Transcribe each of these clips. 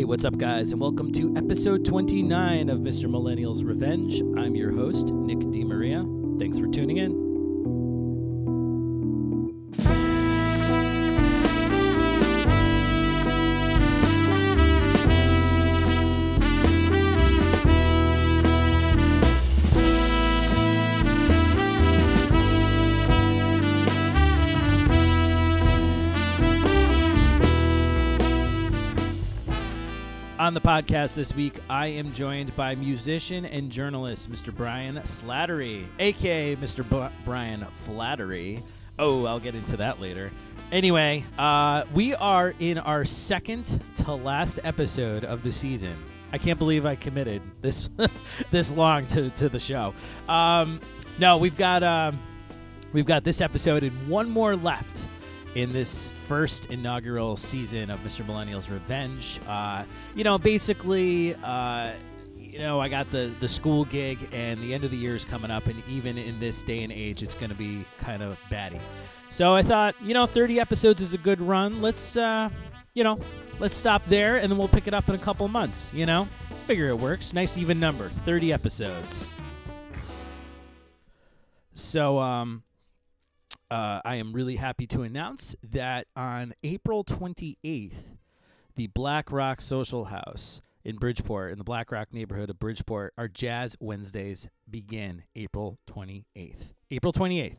what's up, guys, and welcome to episode 29 of Mr. Millennial's Revenge. I'm your host, Nick DeMaria. Thanks for tuning in. On the podcast this week, I am joined by musician and journalist Mr. Brian Slattery, a.k.a. Mr. Brian Flattery. Oh, I'll get into that later. Anyway, we are in our second to last episode of the season. I can't believe I committed this this long to the show. No, we've got this episode and one more left in this first inaugural season of Mr. Millennial's Revenge. Basically, I got the school gig, and the end of the year is coming up, and even in this day and age, it's going to be kind of batty. So I thought, 30 episodes is a good run. Let's stop there, and then we'll pick it up in a couple months, Figure it works. Nice even number, 30 episodes. So, I am really happy to announce that on April 28th, the Black Rock Social House in Bridgeport, in the Black Rock neighborhood of Bridgeport, our Jazz Wednesdays begin April 28th. April 28th.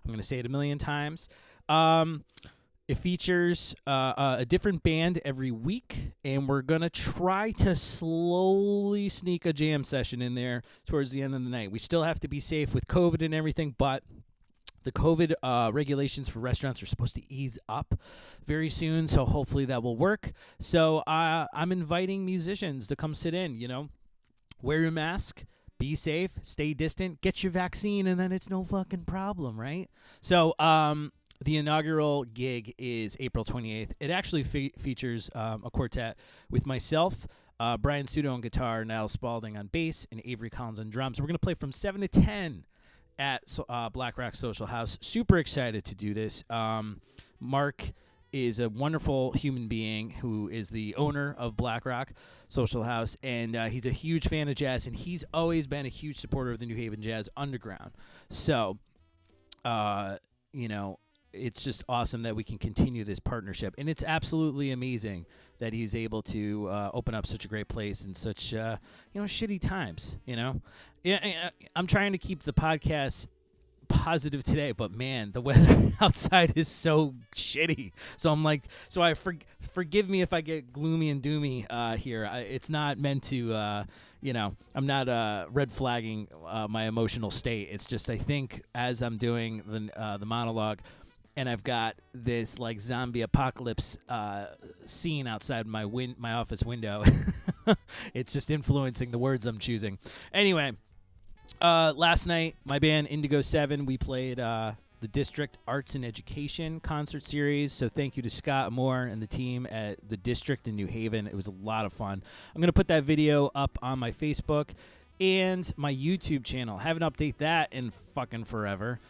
I'm going to say it a million times. It features a different band every week, and we're going to try to slowly sneak a jam session in there towards the end of the night. We still have to be safe with COVID and everything, but the COVID regulations for restaurants are supposed to ease up very soon, so hopefully that will work. So I'm inviting musicians to come sit in, Wear your mask, be safe, stay distant, get your vaccine, and then it's no fucking problem, right? So the inaugural gig is April 28th. It actually features a quartet with myself, Brian Sudo on guitar, Niall Spalding on bass, and Avery Collins on drums. We're going to play from 7 to 10 at Black Rock Social House. Super excited to do this. Mark is a wonderful human being who is the owner of Black Rock Social House, and he's a huge fan of jazz, and he's always been a huge supporter of the New Haven Jazz Underground. So, it's just awesome that we can continue this partnership, and it's absolutely amazing that he's able to open up such a great place in such shitty times. Yeah, I'm trying to keep the podcast positive today, but man, the weather outside is so shitty. So I'm like, forgive me if I get gloomy and doomy here. It's not meant to, I'm not red flagging my emotional state. It's just I think as I'm doing the monologue, and I've got this like zombie apocalypse scene outside my office window. It's just influencing the words I'm choosing. Anyway, last night, my band Indigo 7, we played the District Arts and Education concert series. So thank you to Scott Moore and the team at the District in New Haven. It was a lot of fun. I'm going to put that video up on my Facebook and my YouTube channel. Haven't updated that in fucking forever.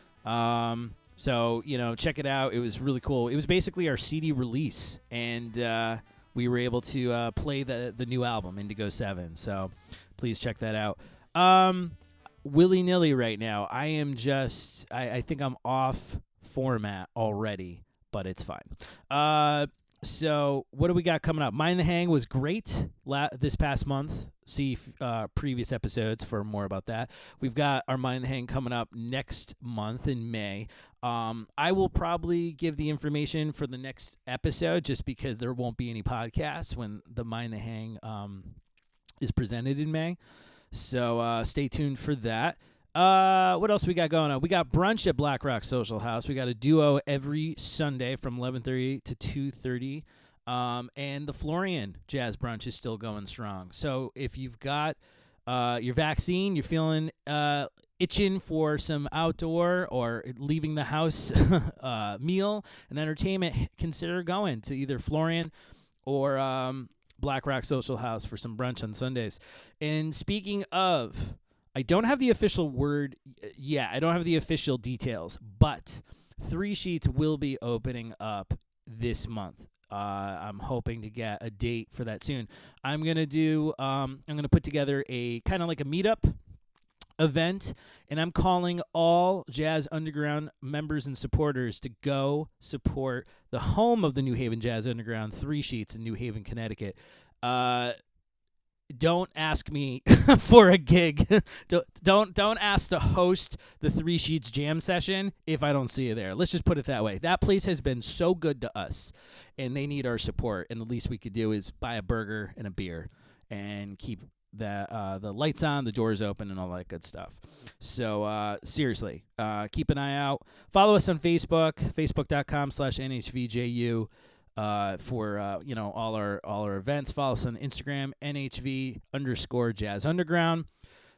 So, check it out. It was really cool. It was basically our CD release, and we were able to play the new album, Indigo 7. So please check that out. Willy-nilly right now. I am just, I think I'm off format already, but it's fine. So what do we got coming up? Mind the Hang was great this past month. See previous episodes for more about that. We've got our Mind the Hang coming up next month in May. I will probably give the information for the next episode just because there won't be any podcasts when the Mind the Hang is presented in May. So stay tuned for that. What else we got going on? We got brunch at Black Rock Social House. We got a duo every Sunday from 11:30 to 2:30. And the Florian Jazz Brunch is still going strong. So if you've got your vaccine, you're feeling itching for some outdoor or leaving the house meal and entertainment, consider going to either Florian or Black Rock Social House for some brunch on Sundays. And speaking of, I don't have the official word yet. I don't have the official details, but 3 Sheets will be opening up this month. I'm hoping to get a date for that soon. I'm gonna put together a kind of like a meetup event, and I'm calling all Jazz Underground members and supporters to go support the home of the New Haven Jazz Underground, 3 Sheets in New Haven, Connecticut. Don't ask me for a gig. don't ask to host the 3 Sheets jam session if I don't see you there. Let's just put it that way. That place has been so good to us, and they need our support. And the least we could do is buy a burger and a beer and keep the lights on, the doors open, and all that good stuff. So seriously, keep an eye out. Follow us on Facebook, facebook.com/NHVJU. For all our events. Follow us on Instagram, NHV_Jazz Underground.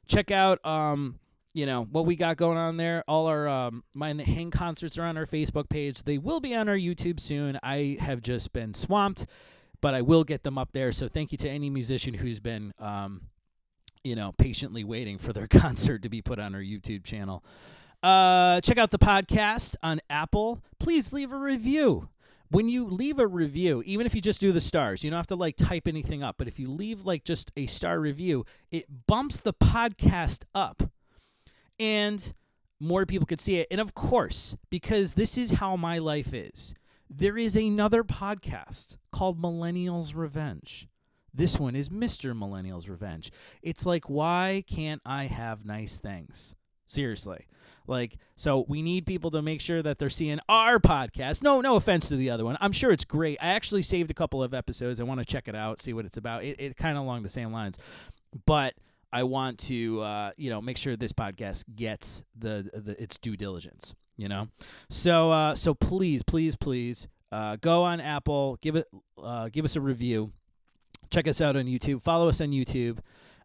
Check out what we got going on there. All our Mind the Hang concerts are on our Facebook page. They will be on our YouTube soon. I have just been swamped, but I will get them up there. So thank you to any musician who's been patiently waiting for their concert to be put on our YouTube channel. Check out the podcast on Apple. Please leave a review. When you leave a review, even if you just do the stars, you don't have to type anything up, but if you leave just a star review, it bumps the podcast up and more people could see it. And of course, because this is how my life is, there is another podcast called Millennial's Revenge. This one is Mr. Millennial's Revenge. It's why can't I have nice things? Seriously. So we need people to make sure that they're seeing our podcast. No offense to the other one. I'm sure it's great. I actually saved a couple of episodes. I want to check it out, see what it's about. It's kind of along the same lines. But I want to, make sure this podcast gets its due diligence, So please, go on Apple, give us a review. Check us out on YouTube. Follow us on YouTube.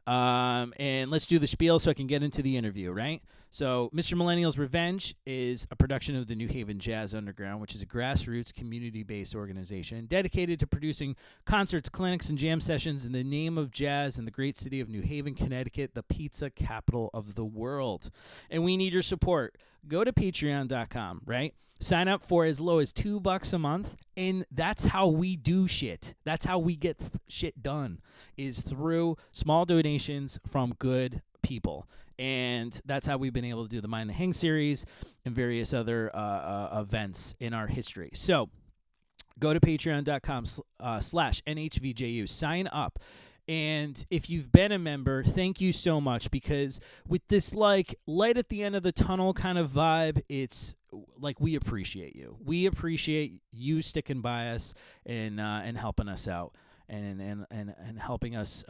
And let's do the spiel so I can get into the interview, right? So Mr. Millennial's Revenge is a production of the New Haven Jazz Underground, which is a grassroots, community-based organization dedicated to producing concerts, clinics, and jam sessions in the name of jazz in the great city of New Haven, Connecticut, the pizza capital of the world. And we need your support. Go to patreon.com, right? Sign up for as low as $2 a month, and that's how we do shit. That's how we get shit done, is through small donations from good people. And that's how we've been able to do the Mind the Hang series and various other events in our history. So go to patreon.com/NHVJU. Sign up. And if you've been a member, thank you so much, because with this light at the end of the tunnel kind of vibe, it's we appreciate you. We appreciate you sticking by us and helping us out and helping us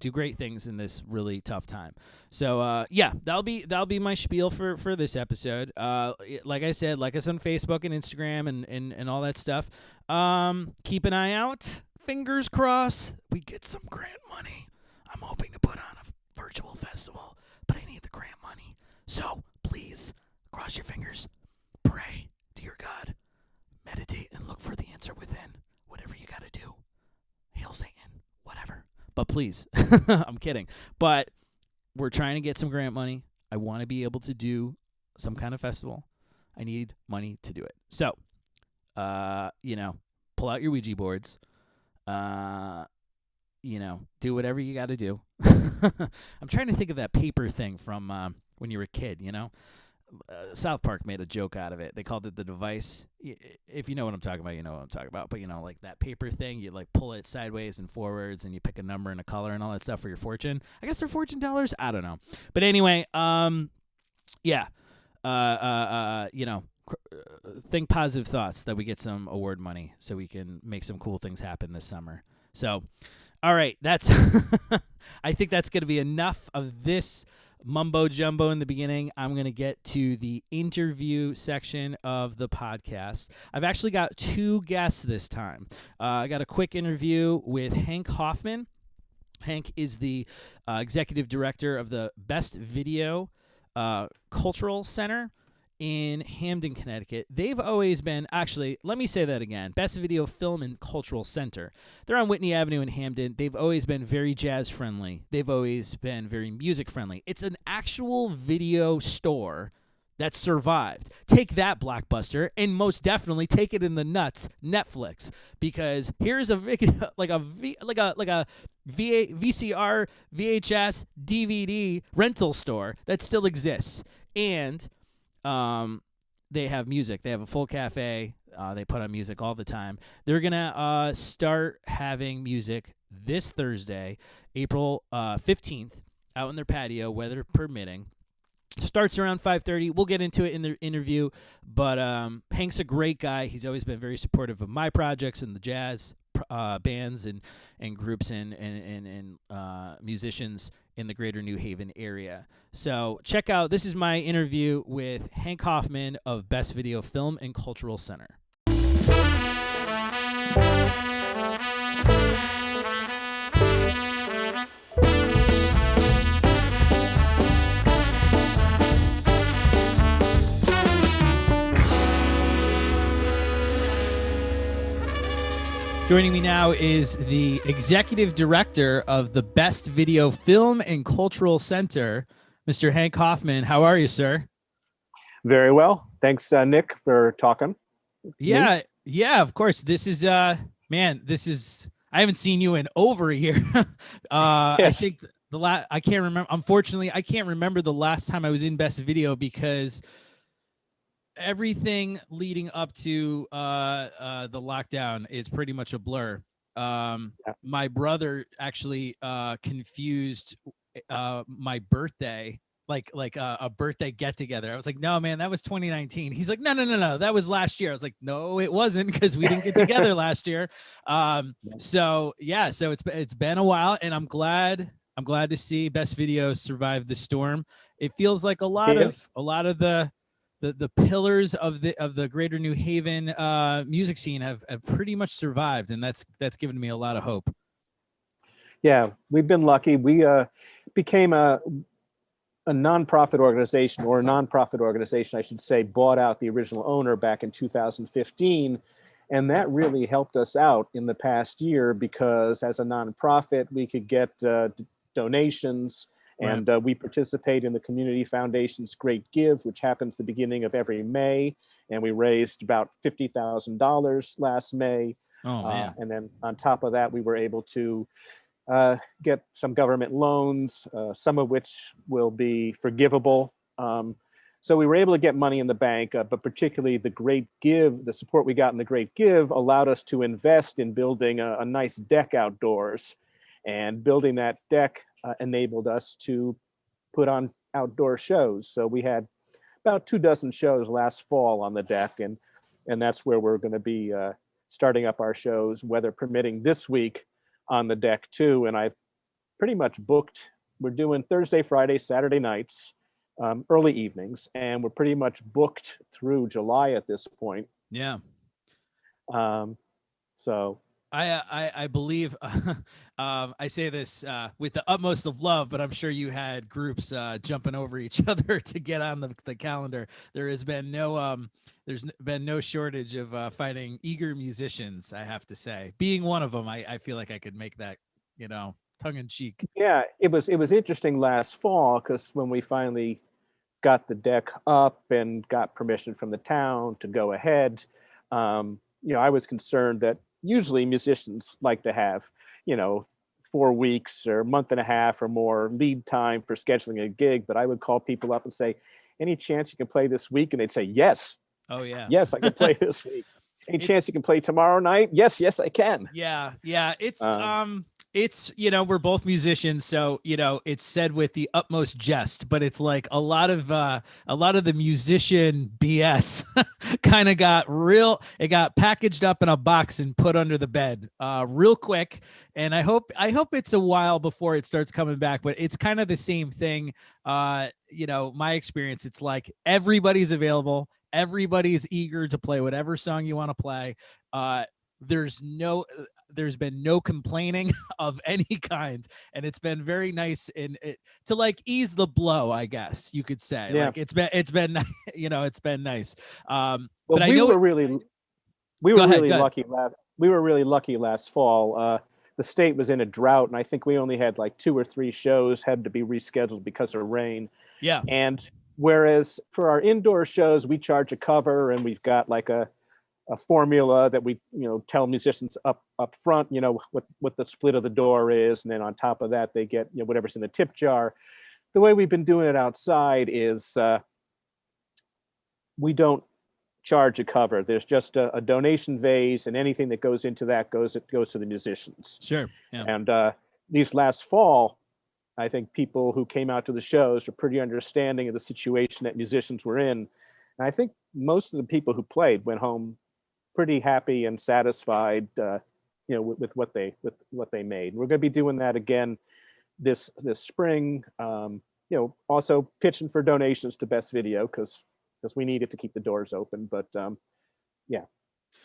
do great things in this really tough time. So that'll be my spiel for this episode. Like I said, like us on Facebook and Instagram and all that stuff. Keep an eye out. Fingers crossed we get some grant money. I'm hoping to put on a virtual festival, but I need the grant money. So please cross your fingers, pray to your God, meditate, and look for the answer within. Whatever you got to do. Hail Satan, whatever. But please, I'm kidding. But we're trying to get some grant money. I want to be able to do some kind of festival. I need money to do it. So, pull out your Ouija boards. Do whatever you got to do. I'm trying to think of that paper thing from when you were a kid, South Park made a joke out of it. They called it the device. If you know what I'm talking about, you know what I'm talking about. But, that paper thing, you, pull it sideways and forwards, and you pick a number and a color and all that stuff for your fortune. I guess they're fortune tellers. I don't know. But anyway, think positive thoughts that we get some award money so we can make some cool things happen this summer. So, all right, that's I think that's going to be enough of this mumbo jumbo in the beginning. I'm going to get to the interview section of the podcast. I've actually got 2 guests this time. I got a quick interview with Hank Hoffman. Hank is the executive director of the Best Video Cultural Center in Hamden, Connecticut. They've always been, actually, let me say that again, Best Video Film and Cultural Center. They're on Whitney Avenue in Hamden. They've always been very jazz-friendly. They've always been very music-friendly. It's an actual video store that survived. Take that, Blockbuster, and most definitely take it in the nuts, Netflix, because here's a VCR, VHS, DVD rental store that still exists, and they have music. They have a full cafe. They put on music all the time. They're gonna start having music this Thursday, April 15th, out in their patio, weather permitting. Starts around 5:30. We'll get into it in the interview, but Hank's a great guy. He's always been very supportive of my projects and the jazz bands and groups and musicians in the greater New Haven area. So check out, this is my interview with Hank Hoffman of Best Video Film and Cultural Center. Joining me now is the executive director of the Best Video Film and Cultural Center, Mr. Hank Hoffman. How are you, sir? Very well. Thanks, Nick, for talking. Yeah, of course. This is, I haven't seen you in over a year. Yes. I think I can't remember. Unfortunately, I can't remember the last time I was in Best Video because everything leading up to the lockdown is pretty much a blur. My brother actually confused my birthday, like a birthday get together. I was like, no, man, that was 2019. He's like, no, that was last year. I was like, no, it wasn't, because we didn't get together last year. So it's been a while, and I'm glad to see Best Video survive the storm. It feels like a lot of the pillars of the greater New Haven music scene have pretty much survived, and that's given me a lot of hope. Yeah, we've been lucky. We became a nonprofit organization, or a nonprofit organization, I should say, bought out the original owner back in 2015. And that really helped us out in the past year, because as a nonprofit, we could get donations. And we participate in the Community Foundation's Great Give, which happens the beginning of every May. And we raised about $50,000 last May. Oh, man. And then on top of that, we were able to get some government loans, some of which will be forgivable. So we were able to get money in the bank, but particularly the Great Give, the support we got in the Great Give allowed us to invest in building a nice deck outdoors. And building that deck enabled us to put on outdoor shows. So we had about 24 shows last fall on the deck, and that's where we're going to be starting up our shows, weather permitting, this week on the deck too. And I pretty much booked, we're doing Thursday, Friday, Saturday nights, early evenings, and we're pretty much booked through July at this point. Yeah. So I believe I say this with the utmost of love, but I'm sure you had groups jumping over each other to get on the calendar. There has been there's been no shortage of finding eager musicians, I have to say. Being one of them, I feel like I could make that, tongue in cheek. Yeah, it was interesting last fall, because when we finally got the deck up and got permission from the town to go ahead, I was concerned that usually musicians like to have, 4 weeks or a month and a half or more lead time for scheduling a gig. But I would call people up and say, any chance you can play this week? And they'd say, yes. Oh, yeah. Yes, I can play this week. Any chance you can play tomorrow night? Yes, I can. Yeah. It's, we're both musicians, so, it's said with the utmost jest, but it's like a lot of the musician BS kind of it got packaged up in a box and put under the bed real quick. And I hope it's a while before it starts coming back, but it's kind of the same thing. My experience, it's like everybody's available. Everybody's eager to play whatever song you want to play. There's been no complaining of any kind, and it's been very nice to like ease the blow, I guess you could say. Yeah. Like it's been it's been nice. But I know we were really lucky last fall. The state was in a drought, and I think we only had like 2 or 3 shows had to be rescheduled because of rain. Yeah. And Whereas for our indoor shows, we charge a cover, and we've got like a formula that we tell musicians up front, what the split of the door is, and then on top of that they get whatever's in the tip jar. The way we've been doing it outside is we don't charge a cover. There's just a donation vase, and anything that goes into that goes to the musicians. Sure. Yeah. And these last fall, I think people who came out to the shows are pretty understanding of the situation that musicians were in. And I think most of the people who played went home pretty happy and satisfied, with what they made. We're going to be doing that again this spring. Also pitching for donations to Best Video because we need it to keep the doors open. But yeah,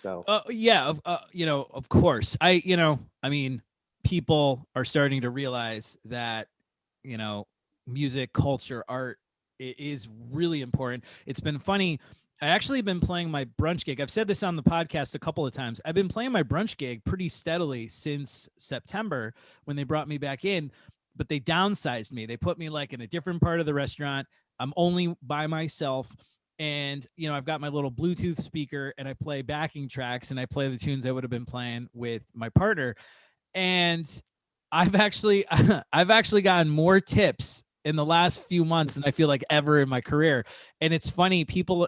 so of course, I mean, people are starting to realize that music, culture, art is really important. It's been funny. I actually been playing my brunch gig. I've said this on the podcast a couple of times. I've been playing my brunch gig pretty steadily since September when they brought me back in, but they downsized me. They put me like in a different part of the restaurant. I'm only by myself. And, I've got my little Bluetooth speaker and I play backing tracks and I play the tunes I would have been playing with my partner. And I've actually gotten more tips in the last few months than I feel like ever in my career. And it's funny, people,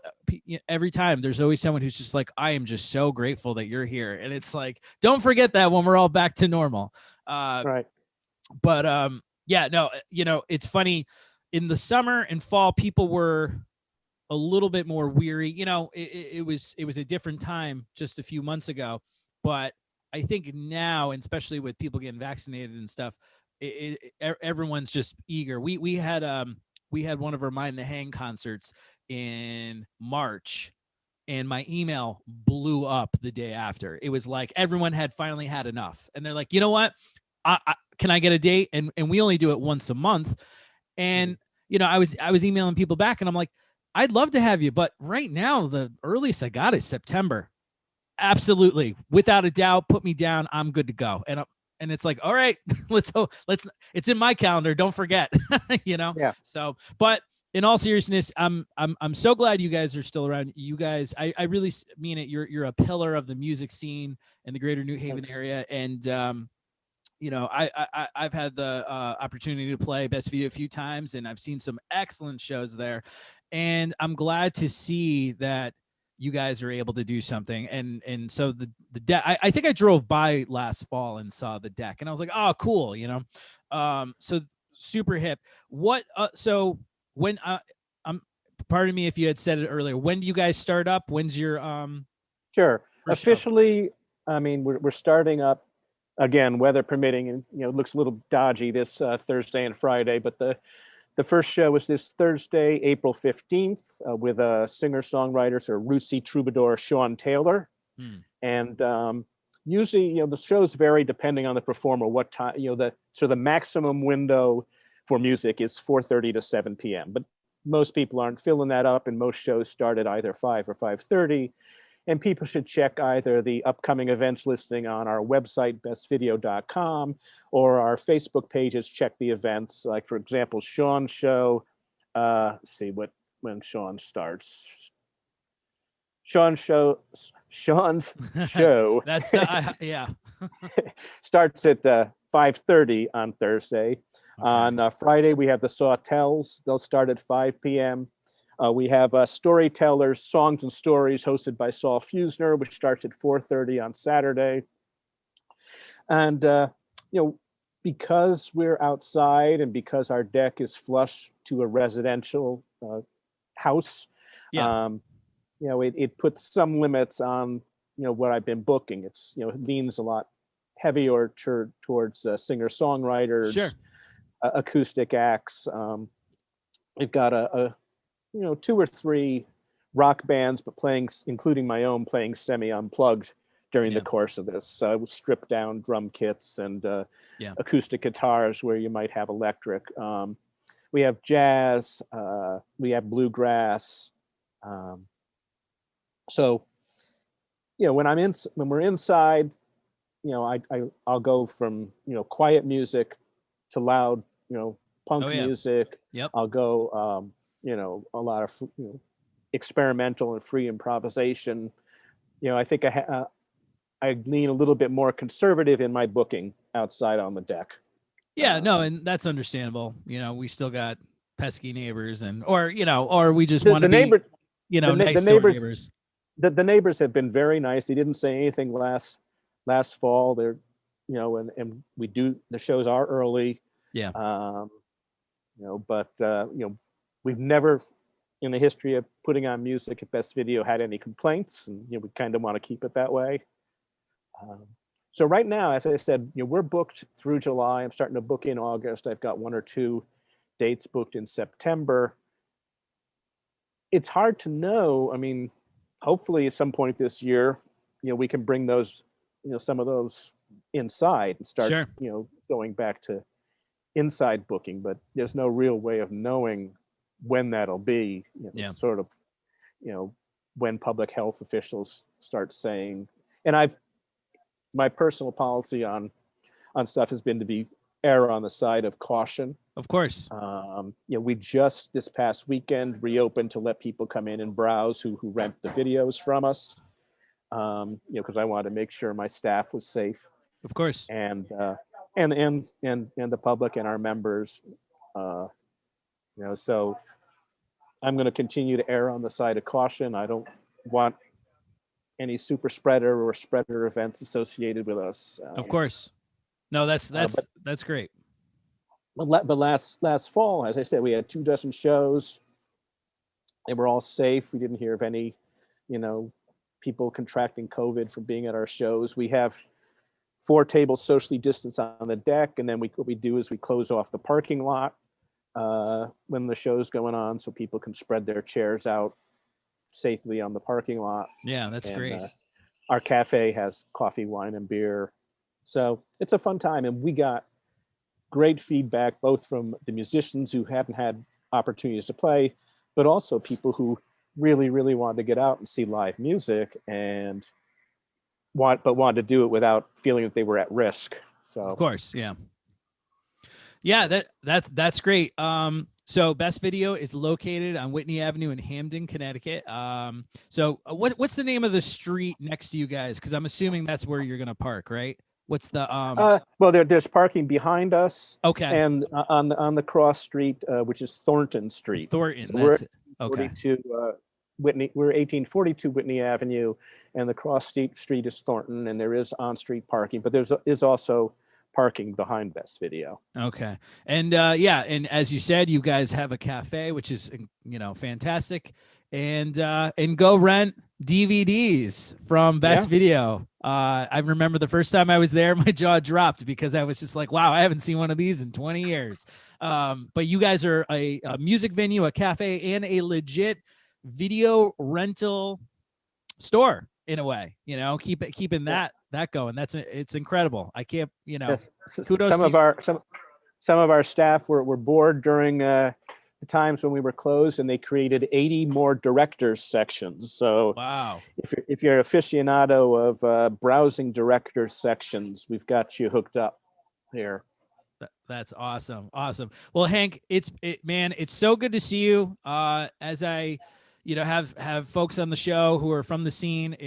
every time there's always someone who's just like, I am just so grateful that you're here. And it's like, don't forget that when we're all back to normal. Right. But it's funny, in the summer and fall, people were a little bit more weary. It was a different time just a few months ago, but I think now, and especially with people getting vaccinated and stuff, everyone's just eager. We had one of our Mind in the Hang concerts in March, and my email blew up the day after. It was like everyone had finally had enough, and they're like, you know what? Can I get a date? And we only do it once a month, and I was emailing people back, and I'm like, I'd love to have you, but right now the earliest I got is September. Absolutely, without a doubt, put me down. I'm good to go. And it's like, all right, let's it's in my calendar. Don't forget, Yeah. So, but in all seriousness, I'm so glad you guys are still around. You guys, I really mean it. You're a pillar of the music scene in the greater New Haven area. And, I've had the opportunity to play Best Video a few times, and I've seen some excellent shows there. And I'm glad to see that you guys are able to do something. And so the deck, I think I drove by last fall and saw the deck, and I was like, oh, cool. So super hip. So when pardon me if you had said it earlier, when do you guys start up? When's your Sure. Officially, show? I mean, we're starting up again, weather permitting, and it looks a little dodgy this Thursday and Friday, but the first show is this Thursday, April 15th, with a singer-songwriter, sort of rootsy troubadour, Sean Taylor. And usually, the shows vary depending on the performer, what time, the maximum window for music is 4:30 to 7 p.m. But most people aren't filling that up, and most shows start at either 5 or 5:30. And people should check either the upcoming events listing on our website, bestvideo.com, or our Facebook pages. Check the events. Like, for example, Sean's show. See when Sean starts. Sean's show. That's yeah. Starts at 5:30 on Thursday. Okay. On Friday, we have the Sawtells. They'll start at 5 p.m. We have Storytellers, Songs and Stories, hosted by Saul Fusner, which starts at 4:30 on Saturday. And, because we're outside and because our deck is flush to a residential house, it puts some limits on, what I've been booking. It's, it leans a lot heavier towards singer-songwriters, sure. Acoustic acts. We've got a 2 or 3 rock bands, but including my own, playing semi-unplugged during the course of this. With stripped down drum kits and acoustic guitars where you might have electric. We have jazz, we have bluegrass. When we're inside, I'll go from, quiet music to loud, punk music. Yep. I'll go, a lot of experimental and free improvisation. I think I lean a little bit more conservative in my booking outside on the deck. Yeah, no, and that's understandable. We still got pesky neighbors, or we just want to the be, neighbor, nice the to our neighbors, neighbors. the neighbors have been very nice. They didn't say anything last fall. They're, and we do, the shows are early. Yeah. But we've never in the history of putting on music at Best Video had any complaints, and we kind of want to keep it that way. So right now, as I said, we're booked through July. I'm starting to book in August. I've got 1 or 2 dates booked in September. It's hard to know. I mean, hopefully at some point this year, we can bring those, some of those inside and start, Sure. Going back to inside booking, but there's no real way of knowing when that'll be. Yeah. Sort of, when public health officials start saying, and my personal policy on stuff has been to be err on the side of caution. Of course. We just this past weekend reopened to let people come in and browse who rent the videos from us. Because I wanted to make sure my staff was safe. Of course. And the public and our members. So I'm going to continue to err on the side of caution. I don't want any super spreader or spreader events associated with us. Of course. No, that's great. But last fall, as I said, we had 24 shows. They were all safe. We didn't hear of any, people contracting COVID from being at our shows. We have 4 tables socially distanced on the deck, and then what we do is we close off the parking lot when the show's going on, so people can spread their chairs out safely on the parking lot. Yeah, that's great. Our cafe has coffee, wine, and beer, so it's a fun time. And we got great feedback both from the musicians who haven't had opportunities to play, but also people who really, really wanted to get out and see live music and wanted to do it without feeling that they were at risk. So of course, yeah, that's great. So Best Video is located on Whitney Avenue in Hamden, Connecticut. So what's the name of the street next to you guys? Because I'm assuming that's where you're gonna park, right? What's the well, there's parking behind us. Okay. And on the cross street, which is Thornton Street. Thornton. So that's it. Okay. 42 Whitney. We're 1842 Whitney Avenue, and the cross street is Thornton, and there is on-street parking, but is also parking behind Best Video. Okay. And and as you said, you guys have a cafe, which is fantastic. And go rent DVDs from Best Video. I remember the first time I was there, my jaw dropped because I was just like, wow, I haven't seen one of these in 20 years. But you guys are a music venue, a cafe, and a legit video rental store in a way, keeping that going. It's incredible. I can't, Yes. kudos. Some of our staff were bored during the times when we were closed, and they created 80 more directors sections. So wow, if you're an aficionado of browsing directors sections, we've got you hooked up here. That's awesome. Well, Hank, it's so good to see you. As I have folks on the show who are from the scene.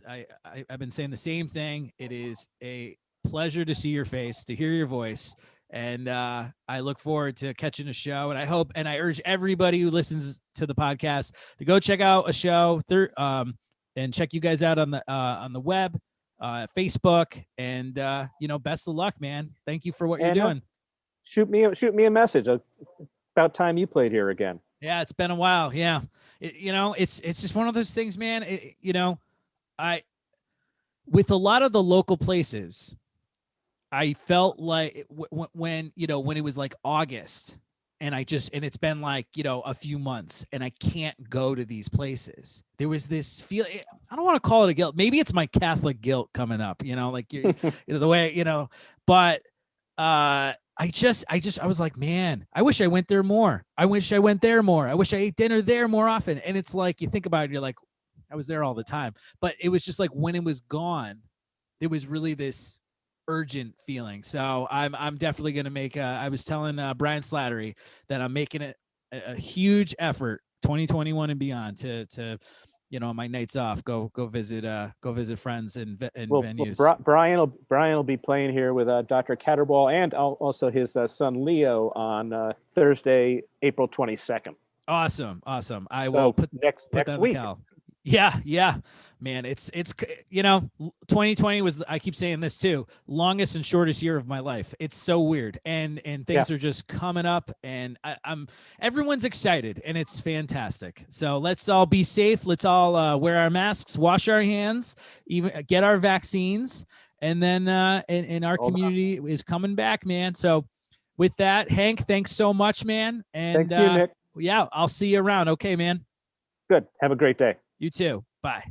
I've been saying the same thing. It is a pleasure to see your face, to hear your voice. And I look forward to catching a show. And I urge everybody who listens to the podcast to go check out a show and check you guys out on the web, Facebook, and best of luck, man. Thank you for what you're doing. Shoot me a message. About time you played here again. Yeah, it's been a while. Yeah. It's just one of those things, man. With a lot of the local places, I felt like when it was like August and it's been like, a few months and I can't go to these places. There was this feel, I don't want to call it a guilt. Maybe it's my Catholic guilt coming up, like the way, but I was like, man, I wish I went there more. I wish I went there more. I wish I ate dinner there more often. And it's like, you think about it, you're like, I was there all the time, but it was just like when it was gone, there was really this urgent feeling. So I'm definitely going to make I was telling Brian Slattery that I'm making it a huge effort, 2021 and beyond, to on my nights off, go visit friends and venues. Brian will be playing here with Dr. Catterball and also his son Leo on Thursday, April 22nd. Awesome. I will put next week. Yeah, man. It's 2020 was, I keep saying this too, longest and shortest year of my life. It's so weird, and things are just coming up, and everyone's excited, and it's fantastic. So let's all be safe. Let's all wear our masks, wash our hands, even get our vaccines, and then and our community is coming back, man. So with that, Hank, thanks so much, man. And thanks you, Nick. Yeah, I'll see you around. Okay, man. Good. Have a great day. You too. Bye.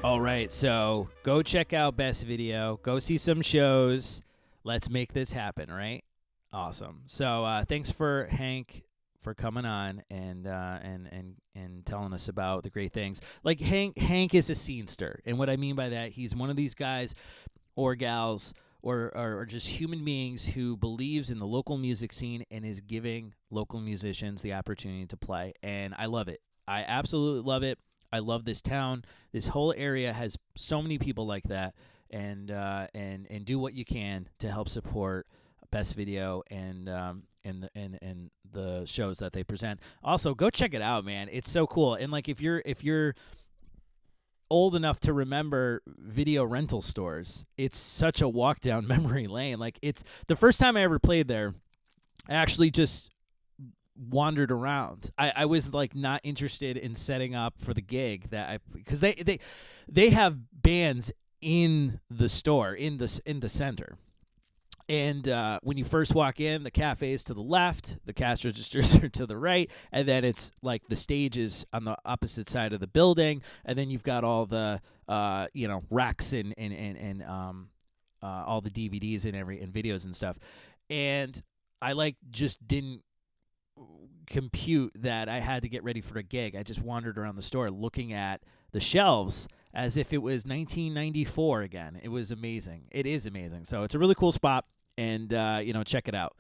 All right, so go check out Best Video. Go see some shows. Let's make this happen, right? Awesome. So thanks for Hank for coming on and telling us about the great things. Like Hank is a scenester, and what I mean by that, he's one of these guys or gals or just human beings who believes in the local music scene and is giving local musicians the opportunity to play. And I love it. I absolutely love it. I love this town. This whole area has so many people like that, and do what you can to help support Best Video and the shows that they present. Also, go check it out, man. It's so cool. And like if you're old enough to remember video rental stores, it's such a walk down memory lane. Like, it's the first time I ever played there, I actually just wandered around. I was like not interested in setting up for the gig because they have bands in the store in the center. And when you first walk in, the cafe is to the left, the cash registers are to the right, and then it's like the stage is on the opposite side of the building, and then you've got all the racks and all the DVDs and videos and stuff. And I just didn't compute that I had to get ready for a gig. I just wandered around the store looking at the shelves as if it was 1994 again. It was amazing. It is amazing. So it's a really cool spot. And, check it out.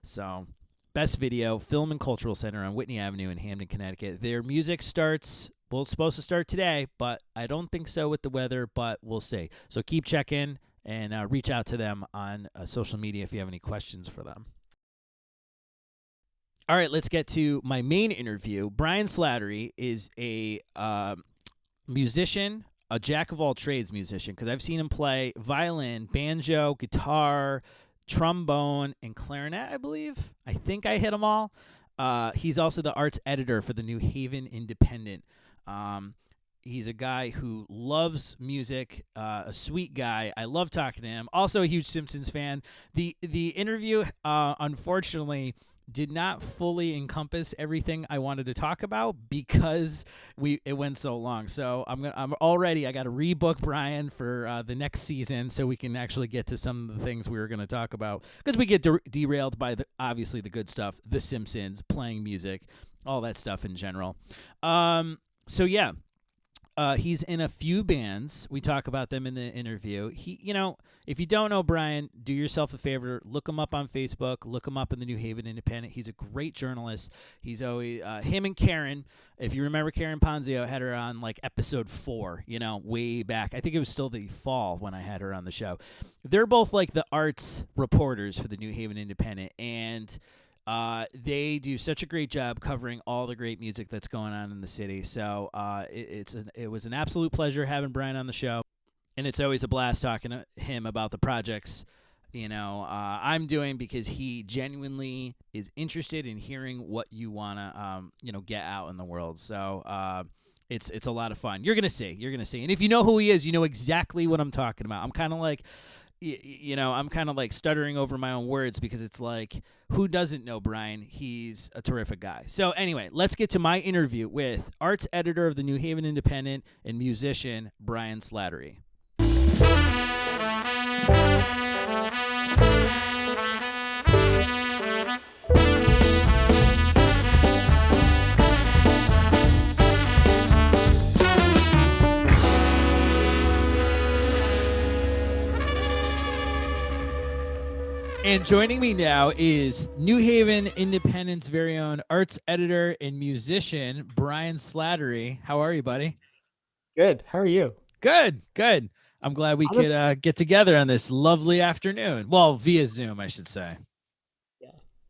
So, Best Video, Film and Cultural Center on Whitney Avenue in Hamden, Connecticut. Their music starts, it's supposed to start today, but I don't think so with the weather, but we'll see. So, keep checking and reach out to them on social media if you have any questions for them. All right, let's get to my main interview. Brian Slattery is a musician, a jack-of-all-trades musician, because I've seen him play violin, banjo, guitar, trombone, and clarinet, I believe. I think I hit them all. He's also the arts editor for the New Haven Independent. He's a guy who loves music, a sweet guy. I love talking to him. Also a huge Simpsons fan. The interview, unfortunately, did not fully encompass everything I wanted to talk about because it went so long. So I got to rebook Brian for the next season so we can actually get to some of the things we were going to talk about, because we get derailed by obviously the good stuff, The Simpsons, playing music, all that stuff in general. He's in a few bands. We talk about them in the interview. If you don't know Brian, do yourself a favor, look him up on Facebook, look him up in the New Haven Independent. He's a great journalist. He's always him and Karen. If you remember Karen Ponzio, had her on like episode 4, way back. I think it was still the fall when I had her on the show. They're both like the arts reporters for the New Haven Independent, and they do such a great job covering all the great music that's going on in the city. So it was an absolute pleasure having Brian on the show, and it's always a blast talking to him about the projects I'm doing, because he genuinely is interested in hearing what you want to get out in the world. So it's a lot of fun. You're gonna see, and if you know who he is, you know exactly what I'm talking about. I'm kind of like, I'm kind of like stuttering over my own words, because it's like, who doesn't know Brian? He's a terrific guy. So anyway, let's get to my interview with arts editor of the New Haven Independent and musician Brian Slattery. And joining me now is New Haven Independent's very own arts editor and musician, Brian Slattery. How are you, buddy? Good. How are you? Good, good. I'm glad we could get together on this lovely afternoon. Well, via Zoom, I should say.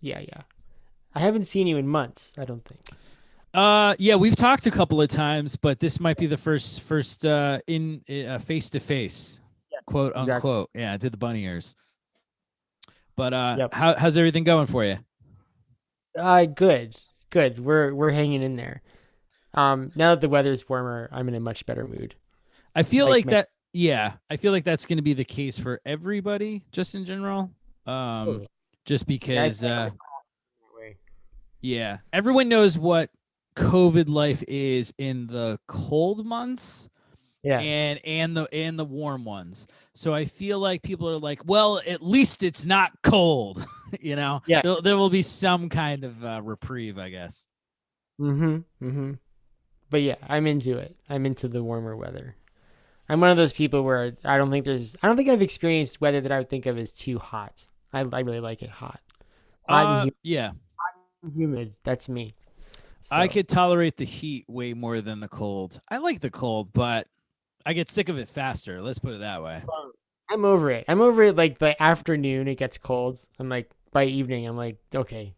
Yeah. I haven't seen you in months, I don't think. Yeah, we've talked a couple of times, but this might be the first in face to face, quote unquote. Yeah, I did the bunny ears. But how's everything going for you? Good. We're hanging in there. Now that the weather's warmer, I'm in a much better mood. I feel like that. Yeah, I feel like that's going to be the case for everybody, just in general. Just because, yeah, everyone knows what COVID life is in the cold months, and the warm ones. So I feel like people are like, well, at least it's not cold, you know. Yeah, there will be some kind of reprieve, I guess. But yeah, I'm into it. I'm into the warmer weather. I'm one of those people where I don't think I've experienced weather that I would think of as too hot. I really like it hot. Yeah. Humid. That's me. So. I could tolerate the heat way more than the cold. I like the cold, but I get sick of it faster. Let's put it that way. I'm over it. I'm over it. Like by afternoon, it gets cold. I'm like, by evening, I'm like, okay,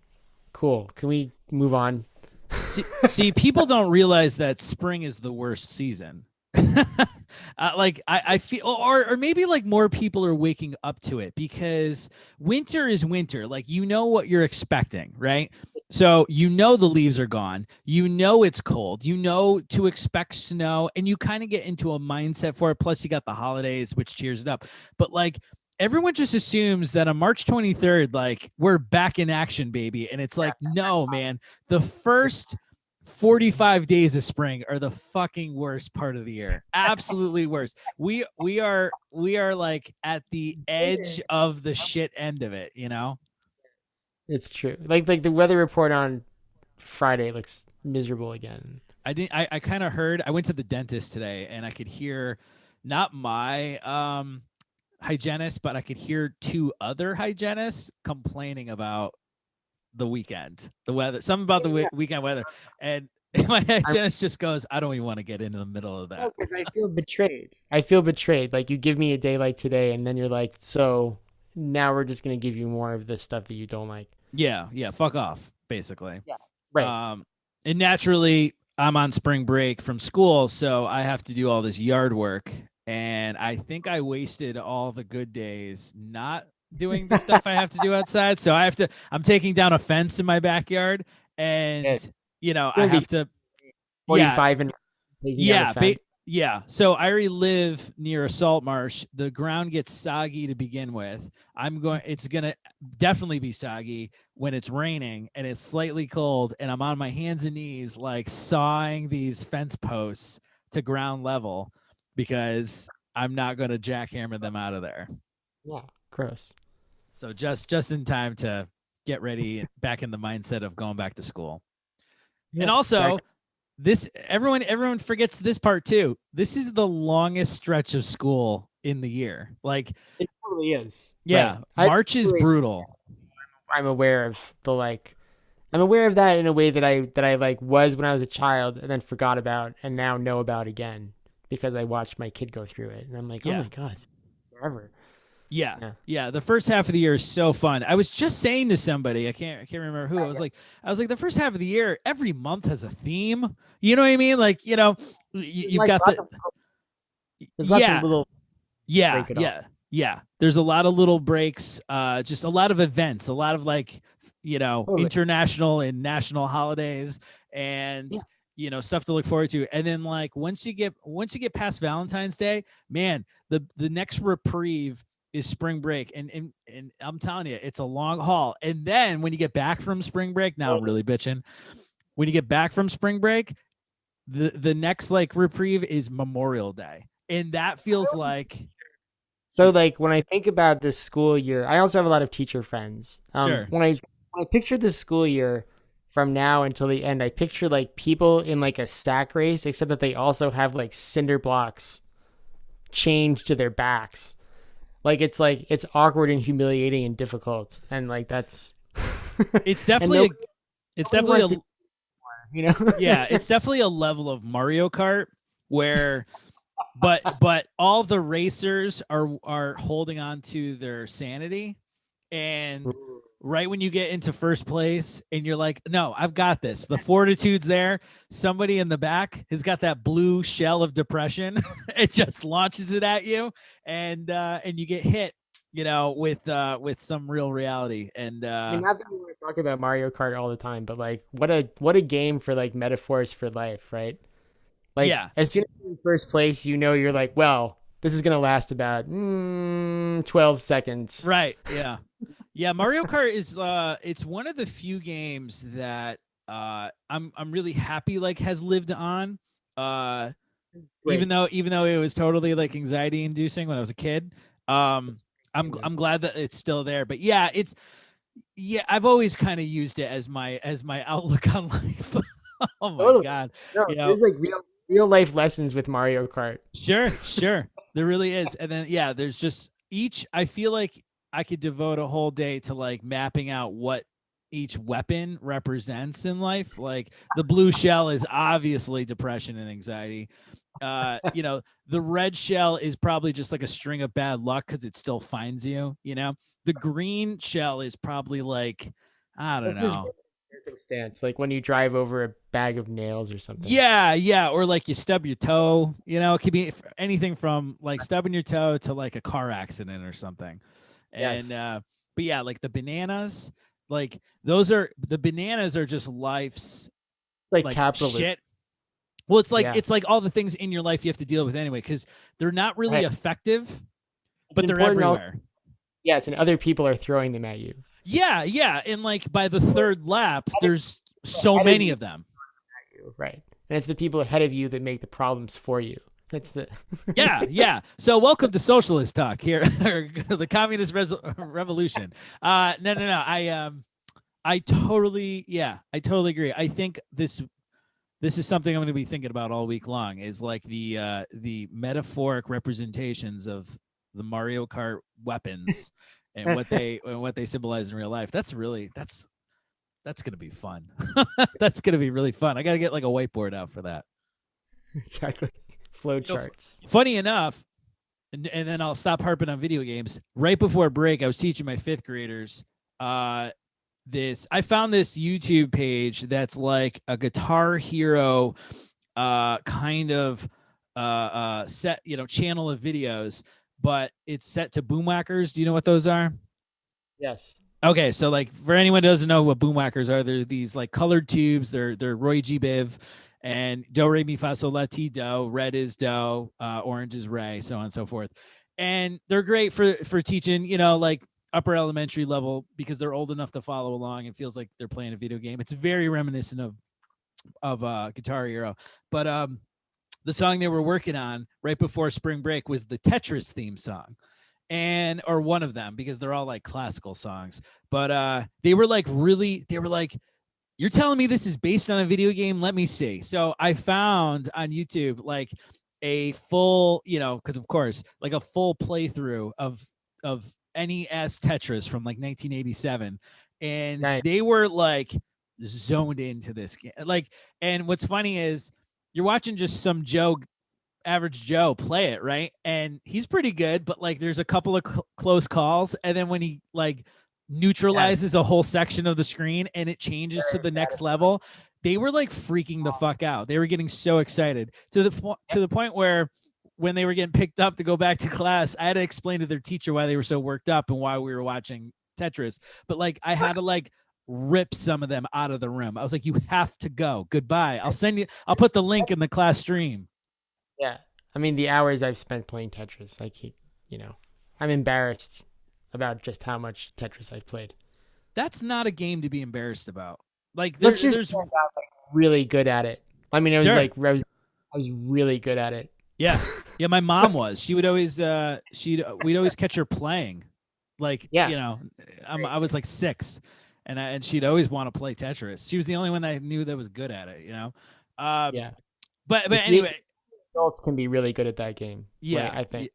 cool. Can we move on? See, people don't realize that spring is the worst season. I feel, or maybe like more people are waking up to it because winter is winter. Like, you know what you're expecting, right? So you know the leaves are gone. You know it's cold. You know to expect snow, and you kind of get into a mindset for it. Plus, you got the holidays, which cheers it up. But like, everyone just assumes that on March 23rd, like, we're back in action, baby. And it's like, no, man, the first 45 days of spring are the fucking worst part of the year. Absolutely worst. We are like at the edge of the shit end of it, you know? It's true. Like the weather report on Friday looks miserable again. I kind of heard, I went to the dentist today and I could hear not my hygienist, but I could hear two other hygienists complaining about the weekend, the weather, something about the weekend weather. And my hygienist just goes, I don't even want to get into the middle of that. Because I feel betrayed. Like, you give me a day like today, and then you're like, so now we're just going to give you more of this stuff that you don't like. Yeah. Fuck off, basically. Yeah. Right. And naturally, I'm on spring break from school, so I have to do all this yard work. And I think I wasted all the good days not doing the stuff I have to do outside. So I'm taking down a fence in my backyard, and I have to 45 and so I already live near a salt marsh. The ground gets soggy to begin with. It's going to definitely be soggy when it's raining and it's slightly cold, and I'm on my hands and knees, like, sawing these fence posts to ground level because I'm not going to jackhammer them out of there. Yeah. Gross. So just in time to get ready, back in the mindset of going back to school. Yeah, and also, everyone forgets this part too. This is the longest stretch of school in the year. Like, it totally is. Yeah, right. March is brutal. I'm aware of I'm aware of that in a way that I like was when I was a child and then forgot about and now know about again because I watched my kid go through it, and I'm like, oh my god, it's forever. Yeah. The first half of the year is so fun. I was just saying to somebody, I can't remember who. I was like, the first half of the year, every month has a theme. You know what I mean? Like, you've got there's lots of little There's a lot of little breaks. Just a lot of events, a lot of international and national holidays, and stuff to look forward to. And then, like, once you get past Valentine's Day, man, the next reprieve is spring break, and I'm telling you, it's a long haul. And then when you get back from spring break, now I'm really bitching. When you get back from spring break, the next like reprieve is Memorial Day, and that feels like. So, like, when I think about this school year, I also have a lot of teacher friends. Sure. When I picture this school year from now until the end, I picture like people in like a stack race, except that they also have like cinder blocks chained to their backs. Like it's awkward and humiliating and difficult, and like that's It's and definitely nobody, it's nobody definitely wants to, you know. yeah, it's definitely a level of Mario Kart where but all the racers are holding on to their sanity, and right when you get into first place and you're like, no, I've got this, the fortitude's there, somebody in the back has got that blue shell of depression. It just launches it at you, and you get hit, with some real reality. And I mean, not that we want to talk about Mario Kart all the time, but like, what a game for like metaphors for life, right? Like, yeah, as soon as you're in first place, you know you're like, well, this is gonna last about 12 seconds. right, yeah. Yeah, Mario Kart is it's one of the few games that I'm really happy like has lived on. Uh even Great. though it was totally like anxiety inducing when I was a kid. Um Yeah. I'm glad that it's still there. But yeah, I've always kind of used it as my outlook on life. Oh my Totally. god. No, You know, there's like real life lessons with Mario Kart. sure. There really is. And then yeah, there's just I feel like I could devote a whole day to like mapping out what each weapon represents in life. Like the blue shell is obviously depression and anxiety. The red shell is probably just like a string of bad luck because it still finds you, The green shell is probably like, I don't That's just know. circumstance, like when you drive over a bag of nails or something. Yeah, or like you stub your toe. It could be anything from like stubbing your toe to like a car accident or something. And Yes. but yeah, like the bananas, like the bananas are just life's Like like capitalism. shit. Well, it's like Yeah. it's like all the things in your life you have to deal with anyway, because they're not really Right. effective, It's but they're important also. everywhere. Yes, and other people are throwing them at you. Yeah, and like by the third lap, there's so Ahead of many you, of them. right? And it's the people ahead of you that make the problems for you. That's the Yeah. So welcome to socialist talk here, the communist revolution. No. I totally agree. I think this is something I'm going to be thinking about all week long. Is like the metaphoric representations of the Mario Kart weapons and what they symbolize in real life. That's going to be fun. That's going to be really fun. I got to get like a whiteboard out for that. exactly flow You know, charts. funny enough, and then I'll stop harping on video games. Right before break, I was teaching my fifth graders. I found this YouTube page that's like a Guitar Hero, kind of set, channel of videos, but it's set to boomwhackers. Do you know what those are? Yes. Okay, so like for anyone who doesn't know what boomwhackers are, they're these like colored tubes. They're Roy G. Biv, and do re mi fa sol la ti do. Red is do, orange is re, so on and so forth. And they're great for teaching, like upper elementary level because they're old enough to follow along. It feels like they're playing a video game. It's very reminiscent of Guitar Hero, but the song they were working on right before spring break was the Tetris theme song, or one of them, because they're all like classical songs. But they were like you're telling me this is based on a video game? Let me see. So I found on YouTube like a full, because of course, like a full playthrough of NES Tetris from like 1987, and Right. they were like zoned into this game. Like, and what's funny is you're watching just some average Joe play it, right? And he's pretty good, but like there's a couple of close calls, and then when he like Yes. neutralizes a whole section of the screen and it changes to Very the next satisfying. level, they were like freaking the fuck out. They were getting so excited to the point where when they were getting picked up to go back to class, I had to explain to their teacher why they were so worked up and why we were watching Tetris. But like I had to like rip some of them out of the room. I was like, you have to go. Goodbye. I'll put the link in the class stream. Yeah. I mean, the hours I've spent playing Tetris, I keep, I'm embarrassed about just how much Tetris I've played. That's not a game to be embarrassed about. Like Let's just there's say I got like really good at it. I mean, it was sure. like I was really good at it. Yeah. Yeah, my mom was. She would always we'd always catch her playing. Like, Yeah. I was like 6, and she'd always want to play Tetris. She was the only one that I knew that was good at it, Um Yeah. but The anyway, adults can be really good at that game. yeah. I think.